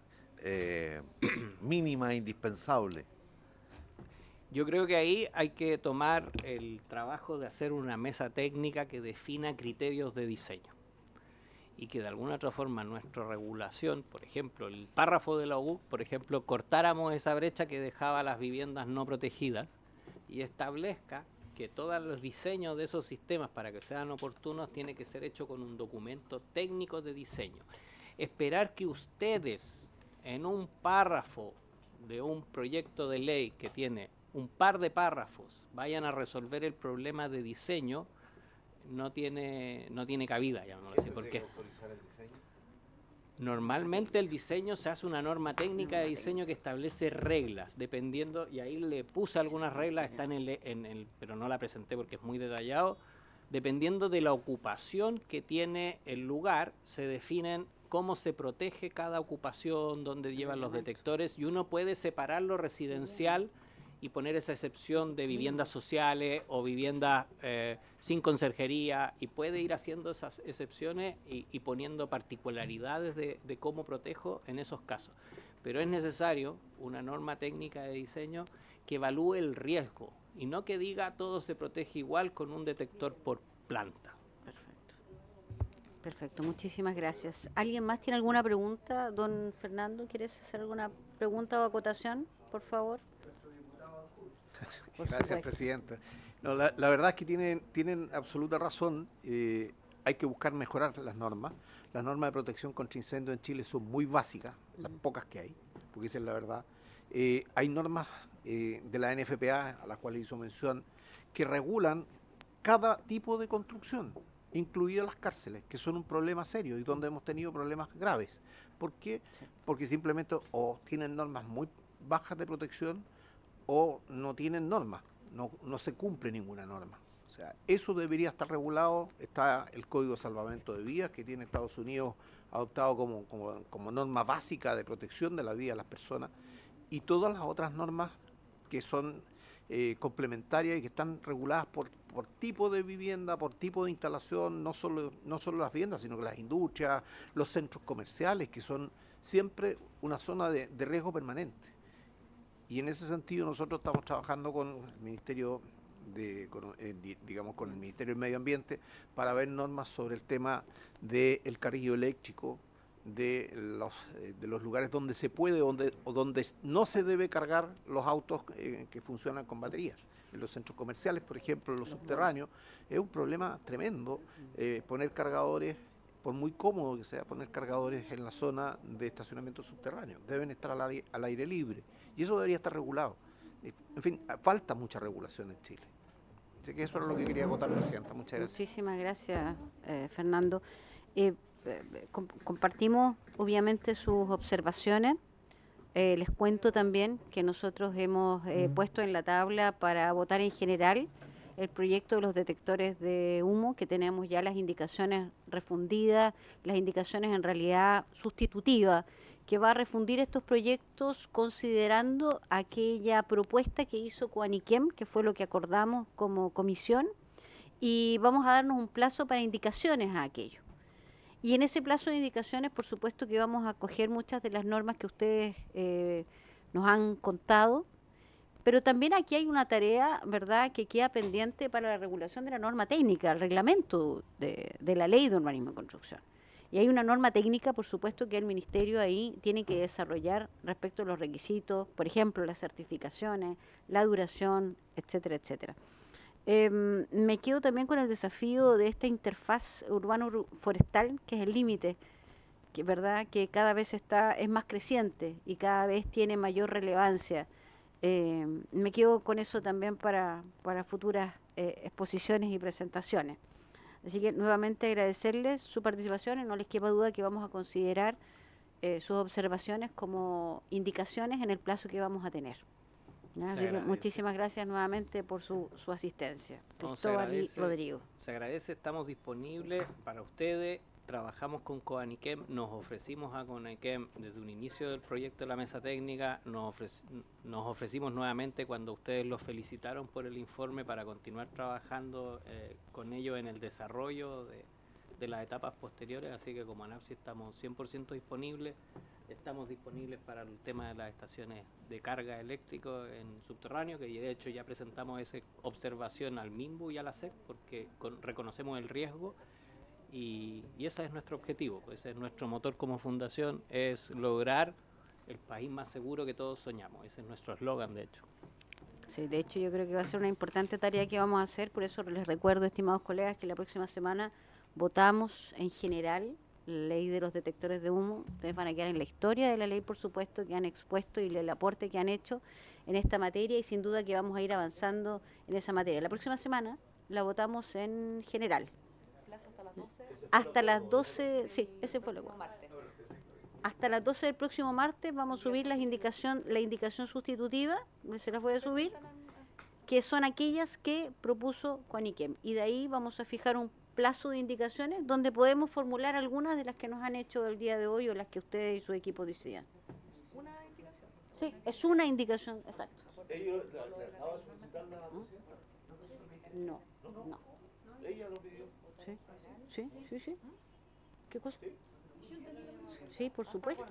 mínima e indispensable? Yo creo que ahí hay que tomar el trabajo de hacer una mesa técnica que defina criterios de diseño y que de alguna otra forma nuestra regulación, por ejemplo, el párrafo de la OUC, por ejemplo, cortáramos esa brecha que dejaba las viviendas no protegidas y establezca que todos los diseños de esos sistemas para que sean oportunos tiene que ser hecho con un documento técnico de diseño. Esperar que ustedes en un párrafo de un proyecto de ley que tiene un par de párrafos vayan a resolver el problema de diseño no tiene cabida, llamémoslo así, porque normalmente el diseño se hace una norma técnica de diseño que establece reglas, dependiendo, y ahí le puse algunas reglas, está pero no la presenté porque es muy detallado, dependiendo de la ocupación que tiene el lugar, se definen cómo se protege cada ocupación, dónde llevan los detectores, y uno puede separar lo residencial y poner esa excepción de viviendas sociales o viviendas sin conserjería, y puede ir haciendo esas excepciones y poniendo particularidades de cómo protejo en esos casos. Pero es necesario una norma técnica de diseño que evalúe el riesgo y no que diga todo se protege igual con un detector por planta. Perfecto, muchísimas gracias. ¿Alguien más tiene alguna pregunta? Don Fernando, ¿quieres hacer alguna pregunta o acotación, por favor? Gracias, presidenta. No, la verdad es que tienen absoluta razón. Hay que buscar mejorar las normas. Las normas de protección contra incendios en Chile son muy básicas. las pocas que hay, porque esa es la verdad. Hay normas de la NFPA, a las cuales hizo mención, que regulan cada tipo de construcción, incluidas las cárceles, que son un problema serio y donde hemos tenido problemas graves. ¿Por qué? Porque simplemente o tienen normas muy bajas de protección o no tienen normas, no se cumple ninguna norma. O sea, eso debería estar regulado. Está el Código de Salvamento de Vías que tiene Estados Unidos adoptado como norma básica de protección de la vida de las personas, y todas las otras normas que son complementarias y que están reguladas por tipo de vivienda, por tipo de instalación, no solo las viviendas, sino que las industrias, los centros comerciales, que son siempre una zona de riesgo permanente. Y en ese sentido nosotros estamos trabajando con el Ministerio con el Ministerio del Medio Ambiente para ver normas sobre el tema del carrillo eléctrico, de los lugares donde se puede o donde no se debe cargar los autos que funcionan con baterías. En los centros comerciales, por ejemplo, en los subterráneos, es un problema tremendo poner cargadores, por muy cómodo que sea, poner cargadores en la zona de estacionamiento subterráneo. Deben estar al aire libre y eso debería estar regulado. En fin, falta mucha regulación en Chile. Así que eso era lo que quería acotar, Presidenta. Muchas gracias. Muchísimas gracias, Fernando. Compartimos obviamente sus observaciones. Les cuento también que nosotros hemos puesto en la tabla para votar en general el proyecto de los detectores de humo, que tenemos ya las indicaciones refundidas, las indicaciones en realidad sustitutivas, que va a refundir estos proyectos considerando aquella propuesta que hizo Coaniquem, que fue lo que acordamos como comisión, y vamos a darnos un plazo para indicaciones a aquello. Y en ese plazo de indicaciones, por supuesto que vamos a coger muchas de las normas que ustedes nos han contado, pero también aquí hay una tarea, ¿verdad?, que queda pendiente para la regulación de la norma técnica, el reglamento de la Ley de Urbanismo y Construcción. Y hay una norma técnica, por supuesto, que el Ministerio ahí tiene que desarrollar respecto a los requisitos, por ejemplo, las certificaciones, la duración, etcétera, etcétera. Me quedo también con el desafío de esta interfaz urbano-forestal, que es el límite, que verdad que cada vez es más creciente y cada vez tiene mayor relevancia. Me quedo con eso también para futuras exposiciones y presentaciones. Así que nuevamente agradecerles su participación y no les quepa duda que vamos a considerar sus observaciones como indicaciones en el plazo que vamos a tener. Así que muchísimas gracias nuevamente por su asistencia. Cristóbal y Rodrigo. Se agradece, estamos disponibles para ustedes. Trabajamos con Coaniquem, nos ofrecimos a Coaniquem desde un inicio del proyecto de la mesa técnica, nos ofrecimos nuevamente cuando ustedes los felicitaron por el informe para continuar trabajando con ellos en el desarrollo de las etapas posteriores, así que como ANAPSI estamos 100% disponibles, estamos disponibles para el tema de las estaciones de carga eléctrico en subterráneo, que de hecho ya presentamos esa observación al MIMBU y a la SEC porque reconocemos el riesgo. Y ese es nuestro objetivo, ese es nuestro motor como fundación, es lograr el país más seguro que todos soñamos. Ese es nuestro eslogan, de hecho. Sí, de hecho yo creo que va a ser una importante tarea que vamos a hacer, por eso les recuerdo, estimados colegas, que la próxima semana votamos en general la ley de los detectores de humo. Ustedes van a quedar en la historia de la ley, por supuesto, que han expuesto y el aporte que han hecho en esta materia, y sin duda que vamos a ir avanzando en esa materia. La próxima semana la votamos en general. Hasta las 12, sí, ese fue lo que. Hasta las 12 del próximo martes vamos a subir la indicación sustitutiva, se las voy a subir, que son aquellas que propuso Coaniquem. Y de ahí vamos a fijar un plazo de indicaciones donde podemos formular algunas de las que nos han hecho el día de hoy o las que ustedes y su equipo decidan. ¿Es una indicación? Sí, es una indicación, exacto. ¿Ellos le acaba de solicitar la No. Ella lo pidió. Sí. ¿Qué cosa? Sí, por supuesto.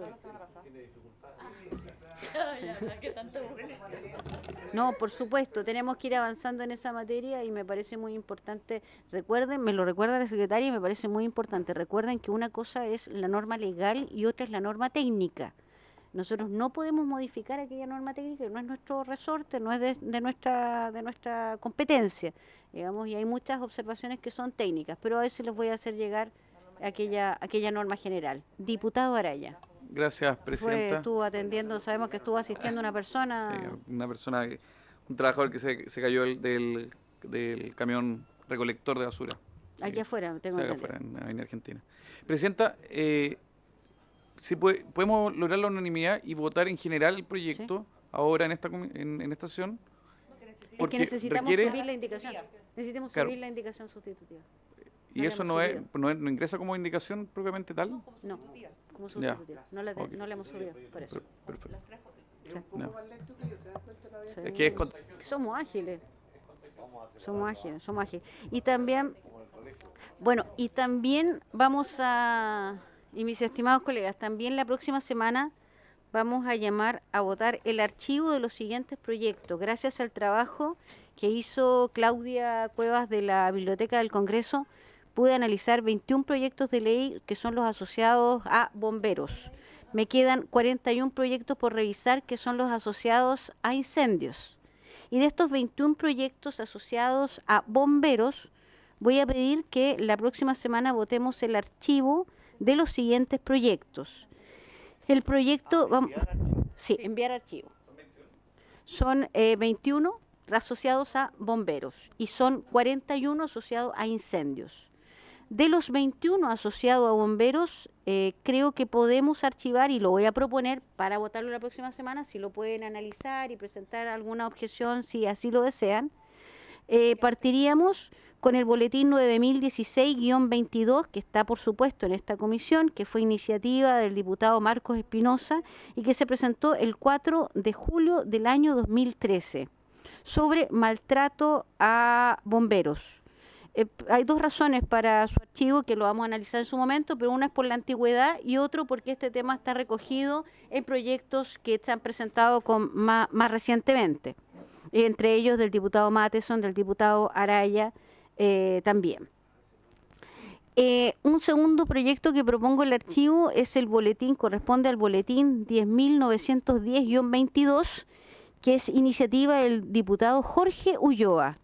Tiene dificultad. No, por supuesto, tenemos que ir avanzando en esa materia y me parece muy importante. Recuerden, me lo recuerda la secretaria y me parece muy importante. Recuerden que una cosa es la norma legal y otra es la norma técnica. Nosotros no podemos modificar aquella norma técnica, no es nuestro resorte, no es de nuestra competencia, digamos, y hay muchas observaciones que son técnicas, pero a veces les voy a hacer llegar aquella norma general. Diputado Araya. Gracias, presidenta. Estuvo atendiendo, sabemos que estuvo asistiendo una persona. Sí, una persona, un trabajador que se cayó del camión recolector de basura. Aquí afuera, tengo Acá entendido. afuera, en Avenida Argentina. Presidenta, si podemos lograr la unanimidad y votar en general el proyecto ahora en esta sesión. Es que necesitamos subir la indicación. Necesitamos Claro. subir la indicación sustitutiva. ¿Y No eso la hemos no ingresa como indicación propiamente tal? No, como Ya. sustitutiva. No la, Ok. no la hemos subido, por eso. Perfecto. Sí. Sí. Es que es Somos ágiles. Somos ágiles. Y también, bueno, y también vamos a, y mis estimados colegas, también la próxima semana vamos a llamar a votar el archivo de los siguientes proyectos. Gracias al trabajo que hizo Claudia Cuevas de la Biblioteca del Congreso, pude analizar 21 proyectos de ley que son los asociados a bomberos. Me quedan 41 proyectos por revisar que son los asociados a incendios. Y de estos 21 proyectos asociados a bomberos, voy a pedir que la próxima semana votemos el archivo de los siguientes proyectos. El proyecto... Sí, enviar archivo. Son 21 asociados a bomberos y son 41 asociados a incendios. De los 21 asociados a bomberos, creo que podemos archivar, y lo voy a proponer para votarlo la próxima semana, si lo pueden analizar y presentar alguna objeción, si así lo desean. Partiríamos con el boletín 9016-22, que está por supuesto en esta comisión, que fue iniciativa del diputado Marcos Espinosa y que se presentó el 4 de julio del año 2013, sobre maltrato a bomberos. Hay dos razones para su archivo que lo vamos a analizar en su momento, pero una es por la antigüedad y otro porque este tema está recogido en proyectos que se han presentado más recientemente, entre ellos del diputado Matheson, del diputado Araya también. Un segundo proyecto que propongo el archivo es el boletín, corresponde al boletín 10.910-22, que es iniciativa del diputado Jorge Ulloa,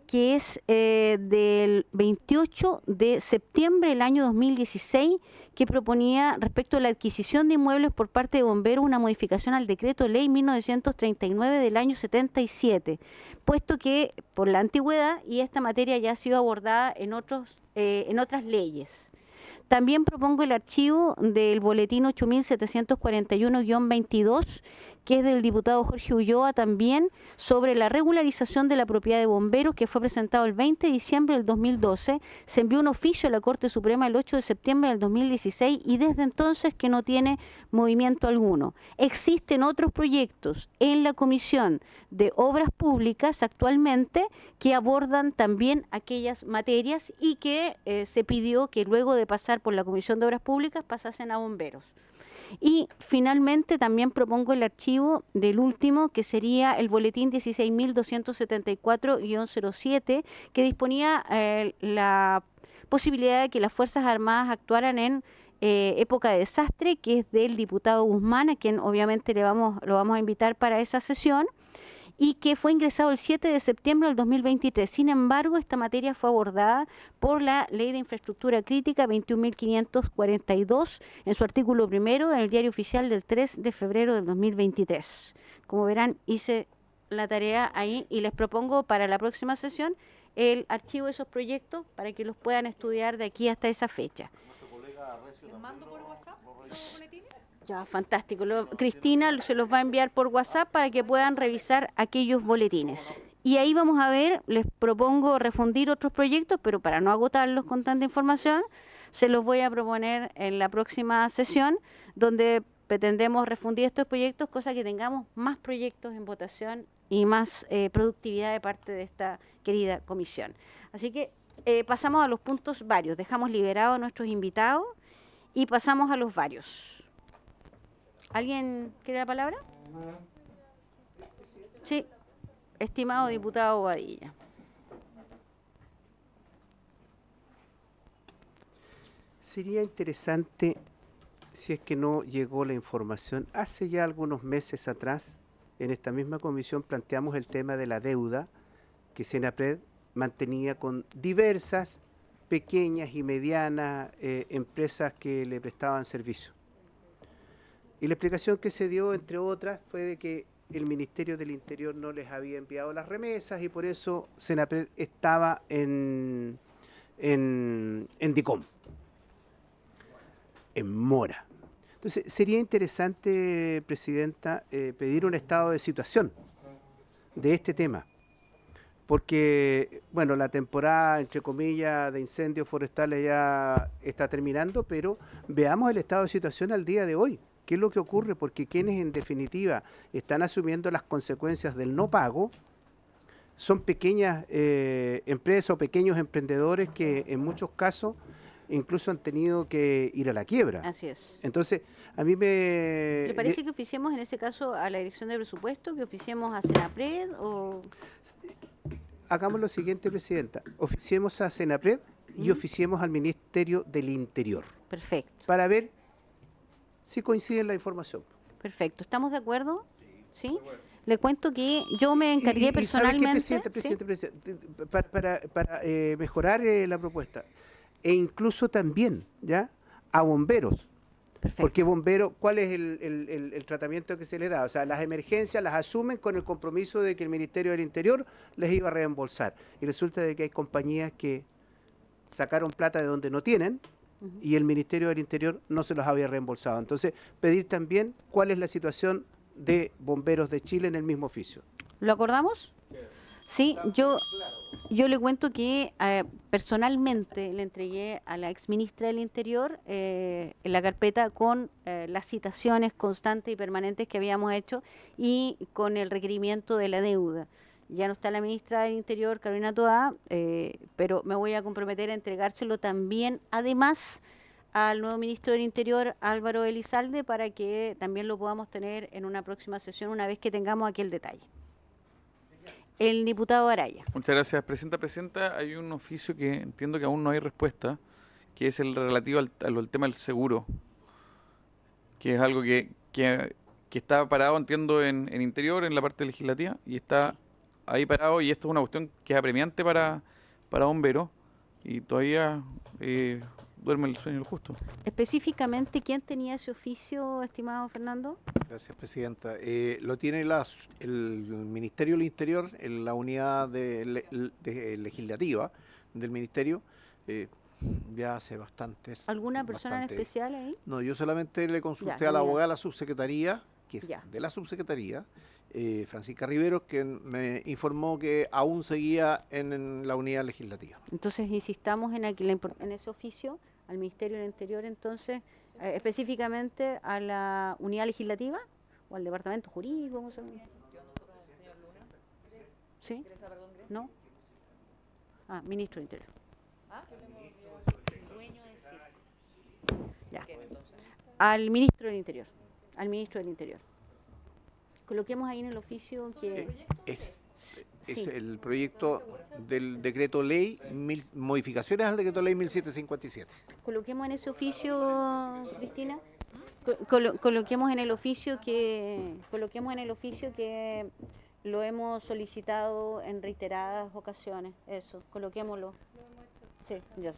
que es del 28 de septiembre del año 2016, que proponía respecto a la adquisición de inmuebles por parte de bomberos una modificación al decreto ley 1939 del año 77, puesto que por la antigüedad y esta materia ya ha sido abordada en otras leyes. También propongo el archivo del boletín 8741-22, que es del diputado Jorge Ulloa también, sobre la regularización de la propiedad de bomberos, que fue presentado el 20 de diciembre del 2012. Se envió un oficio a la Corte Suprema el 8 de septiembre del 2016 y desde entonces que no tiene movimiento alguno. Existen otros proyectos en la Comisión de Obras Públicas actualmente que abordan también aquellas materias y que se pidió que luego de pasar por la Comisión de Obras Públicas pasasen a bomberos. Y finalmente también propongo el archivo del último, que sería el boletín 16.274-07, que disponía la posibilidad de que las Fuerzas Armadas actuaran en época de desastre, que es del diputado Guzmán, a quien obviamente lo vamos a invitar para esa sesión, y que fue ingresado el 7 de septiembre del 2023. Sin embargo, esta materia fue abordada por la Ley de Infraestructura Crítica 21.542 en su artículo primero en el Diario Oficial del 3 de febrero del 2023. Como verán, hice la tarea ahí y les propongo para la próxima sesión el archivo de esos proyectos para que los puedan estudiar de aquí hasta esa fecha. ¿Les mando por WhatsApp los boletines? Ya, fantástico. Cristina se los va a enviar por WhatsApp para que puedan revisar aquellos boletines. Y ahí vamos a ver, les propongo refundir otros proyectos, pero para no agotarlos con tanta información, se los voy a proponer en la próxima sesión, donde pretendemos refundir estos proyectos, cosa que tengamos más proyectos en votación y más productividad de parte de esta querida comisión. Así que pasamos a los puntos varios. Dejamos liberados a nuestros invitados y pasamos a los varios. ¿Alguien quiere la palabra? Sí, estimado diputado Bobadilla. Sería interesante, si es que no llegó la información, hace ya algunos meses atrás, en esta misma comisión planteamos el tema de la deuda que Senapred mantenía con diversas pequeñas y medianas empresas que le prestaban servicio. Y la explicación que se dio, entre otras, fue de que el Ministerio del Interior no les había enviado las remesas y por eso Senapred estaba en DICOM, en mora. Entonces, sería interesante, Presidenta, pedir un estado de situación de este tema, porque, bueno, la temporada, entre comillas, de incendios forestales ya está terminando, pero veamos el estado de situación al día de hoy. ¿Qué es lo que ocurre? Porque quienes, en definitiva, están asumiendo las consecuencias del no pago son pequeñas empresas o pequeños emprendedores que, en muchos casos, incluso han tenido que ir a la quiebra. Así es. Entonces, a mí me... ¿Le parece que oficiemos en ese caso a la Dirección de Presupuesto, que oficiemos a Senapred o...? Hagamos lo siguiente, Presidenta. Oficiemos a Senapred y oficiemos al Ministerio del Interior Perfecto, para ver si coincide la información. perfecto. ¿Estamos de acuerdo? ¿Sí? Le cuento que yo me encargué ¿sabe qué, personalmente... Presidente, para mejorar la propuesta, e incluso también, ¿ya?, a bomberos. Perfecto. Porque bomberos, ¿cuál es el tratamiento que se le da? O sea, las emergencias las asumen con el compromiso de que el Ministerio del Interior les iba a reembolsar. Y resulta de que hay compañías que sacaron plata de donde no tienen y el Ministerio del Interior no se los había reembolsado. Entonces, pedir también cuál es la situación de bomberos de Chile en el mismo oficio. ¿Lo acordamos? Sí, yo le cuento que personalmente le entregué a la exministra del Interior en la carpeta con las citaciones constantes y permanentes que habíamos hecho y con el requerimiento de la deuda. Ya no está la ministra del Interior, Carolina Toá, pero me voy a comprometer a entregárselo también, además, al nuevo ministro del Interior, Álvaro Elizalde, para que también lo podamos tener en una próxima sesión una vez que tengamos aquí el detalle. El diputado Araya. Muchas gracias, Presidenta. Hay un oficio que entiendo que aún no hay respuesta, que es el relativo al tema del seguro, que es algo que está parado, entiendo, en Interior, en la parte legislativa, y está ahí parado, y esto es una cuestión que es apremiante para bomberos, y todavía duerme el sueño del justo. Específicamente, ¿quién tenía ese oficio, estimado Fernando? Gracias, Presidenta. Lo tiene el Ministerio del Interior en la unidad legislativa del Ministerio. Ya hace bastantes... ¿Alguna persona en especial ahí? No, yo solamente le consulté Ya, a la genial. abogada de la subsecretaría, que es Ya. de la subsecretaría, Francisca Riveros, que me informó que aún seguía en la unidad legislativa. Entonces, insistamos en ese oficio, al Ministerio del Interior, entonces, específicamente a la unidad legislativa o al departamento jurídico. ¿Cómo se llama? ¿Sí? ¿No? Ah, ministro del Interior. Ya. Al ministro del Interior. Al ministro del Interior. Coloquemos ahí en el oficio que... Es Sí. el proyecto del decreto ley, modificaciones al decreto ley 1757. Coloquemos en ese oficio, Cristina, coloquemos en el oficio que lo hemos solicitado en reiteradas ocasiones. Eso, coloquémoslo. Sí, ya.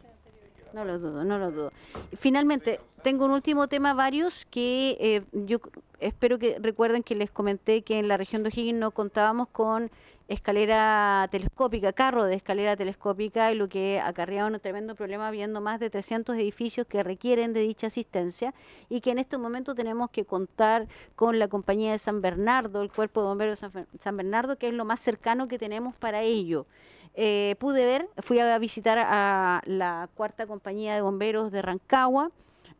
No lo dudo. Finalmente, tengo un último tema, varios, que yo espero que recuerden que les comenté que en la región de O'Higgins no contábamos con escalera telescópica, carro de escalera telescópica, y lo que acarreaba un tremendo problema, habiendo más de 300 edificios que requieren de dicha asistencia, y que en este momento tenemos que contar con la compañía de San Bernardo, el Cuerpo de Bomberos de San Bernardo, que es lo más cercano que tenemos para ello. Fui a visitar a la cuarta compañía de bomberos de Rancagua,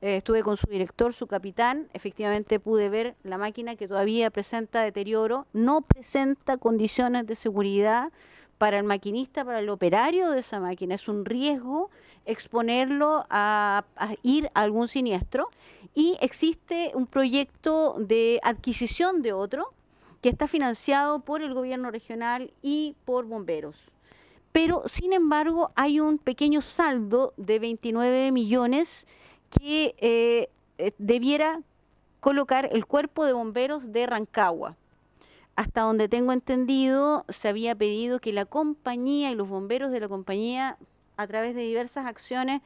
estuve con su director, su capitán, efectivamente pude ver la máquina que todavía presenta deterioro, no presenta condiciones de seguridad para el maquinista, para el operario de esa máquina, es un riesgo exponerlo a ir a algún siniestro, y existe un proyecto de adquisición de otro que está financiado por el gobierno regional y por bomberos. Pero, sin embargo, hay un pequeño saldo de 29 millones que debiera colocar el Cuerpo de Bomberos de Rancagua. Hasta donde tengo entendido, se había pedido que la compañía y los bomberos de la compañía, a través de diversas acciones,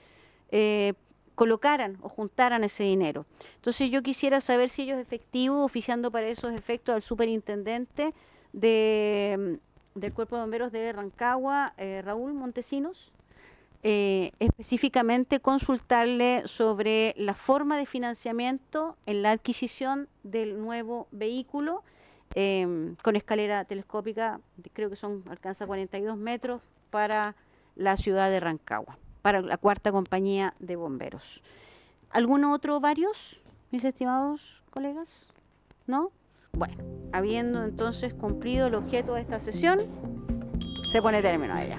colocaran o juntaran ese dinero. Entonces yo quisiera saber si ellos efectivos, oficiando para esos efectos al superintendente del Cuerpo de Bomberos de Rancagua, Raúl Montesinos, específicamente consultarle sobre la forma de financiamiento en la adquisición del nuevo vehículo con escalera telescópica, creo que alcanza 42 metros para la ciudad de Rancagua, para la cuarta compañía de bomberos. ¿Alguno otro, varios, mis estimados colegas? ¿No? Bueno, habiendo entonces cumplido el objeto de esta sesión, se pone término a ella.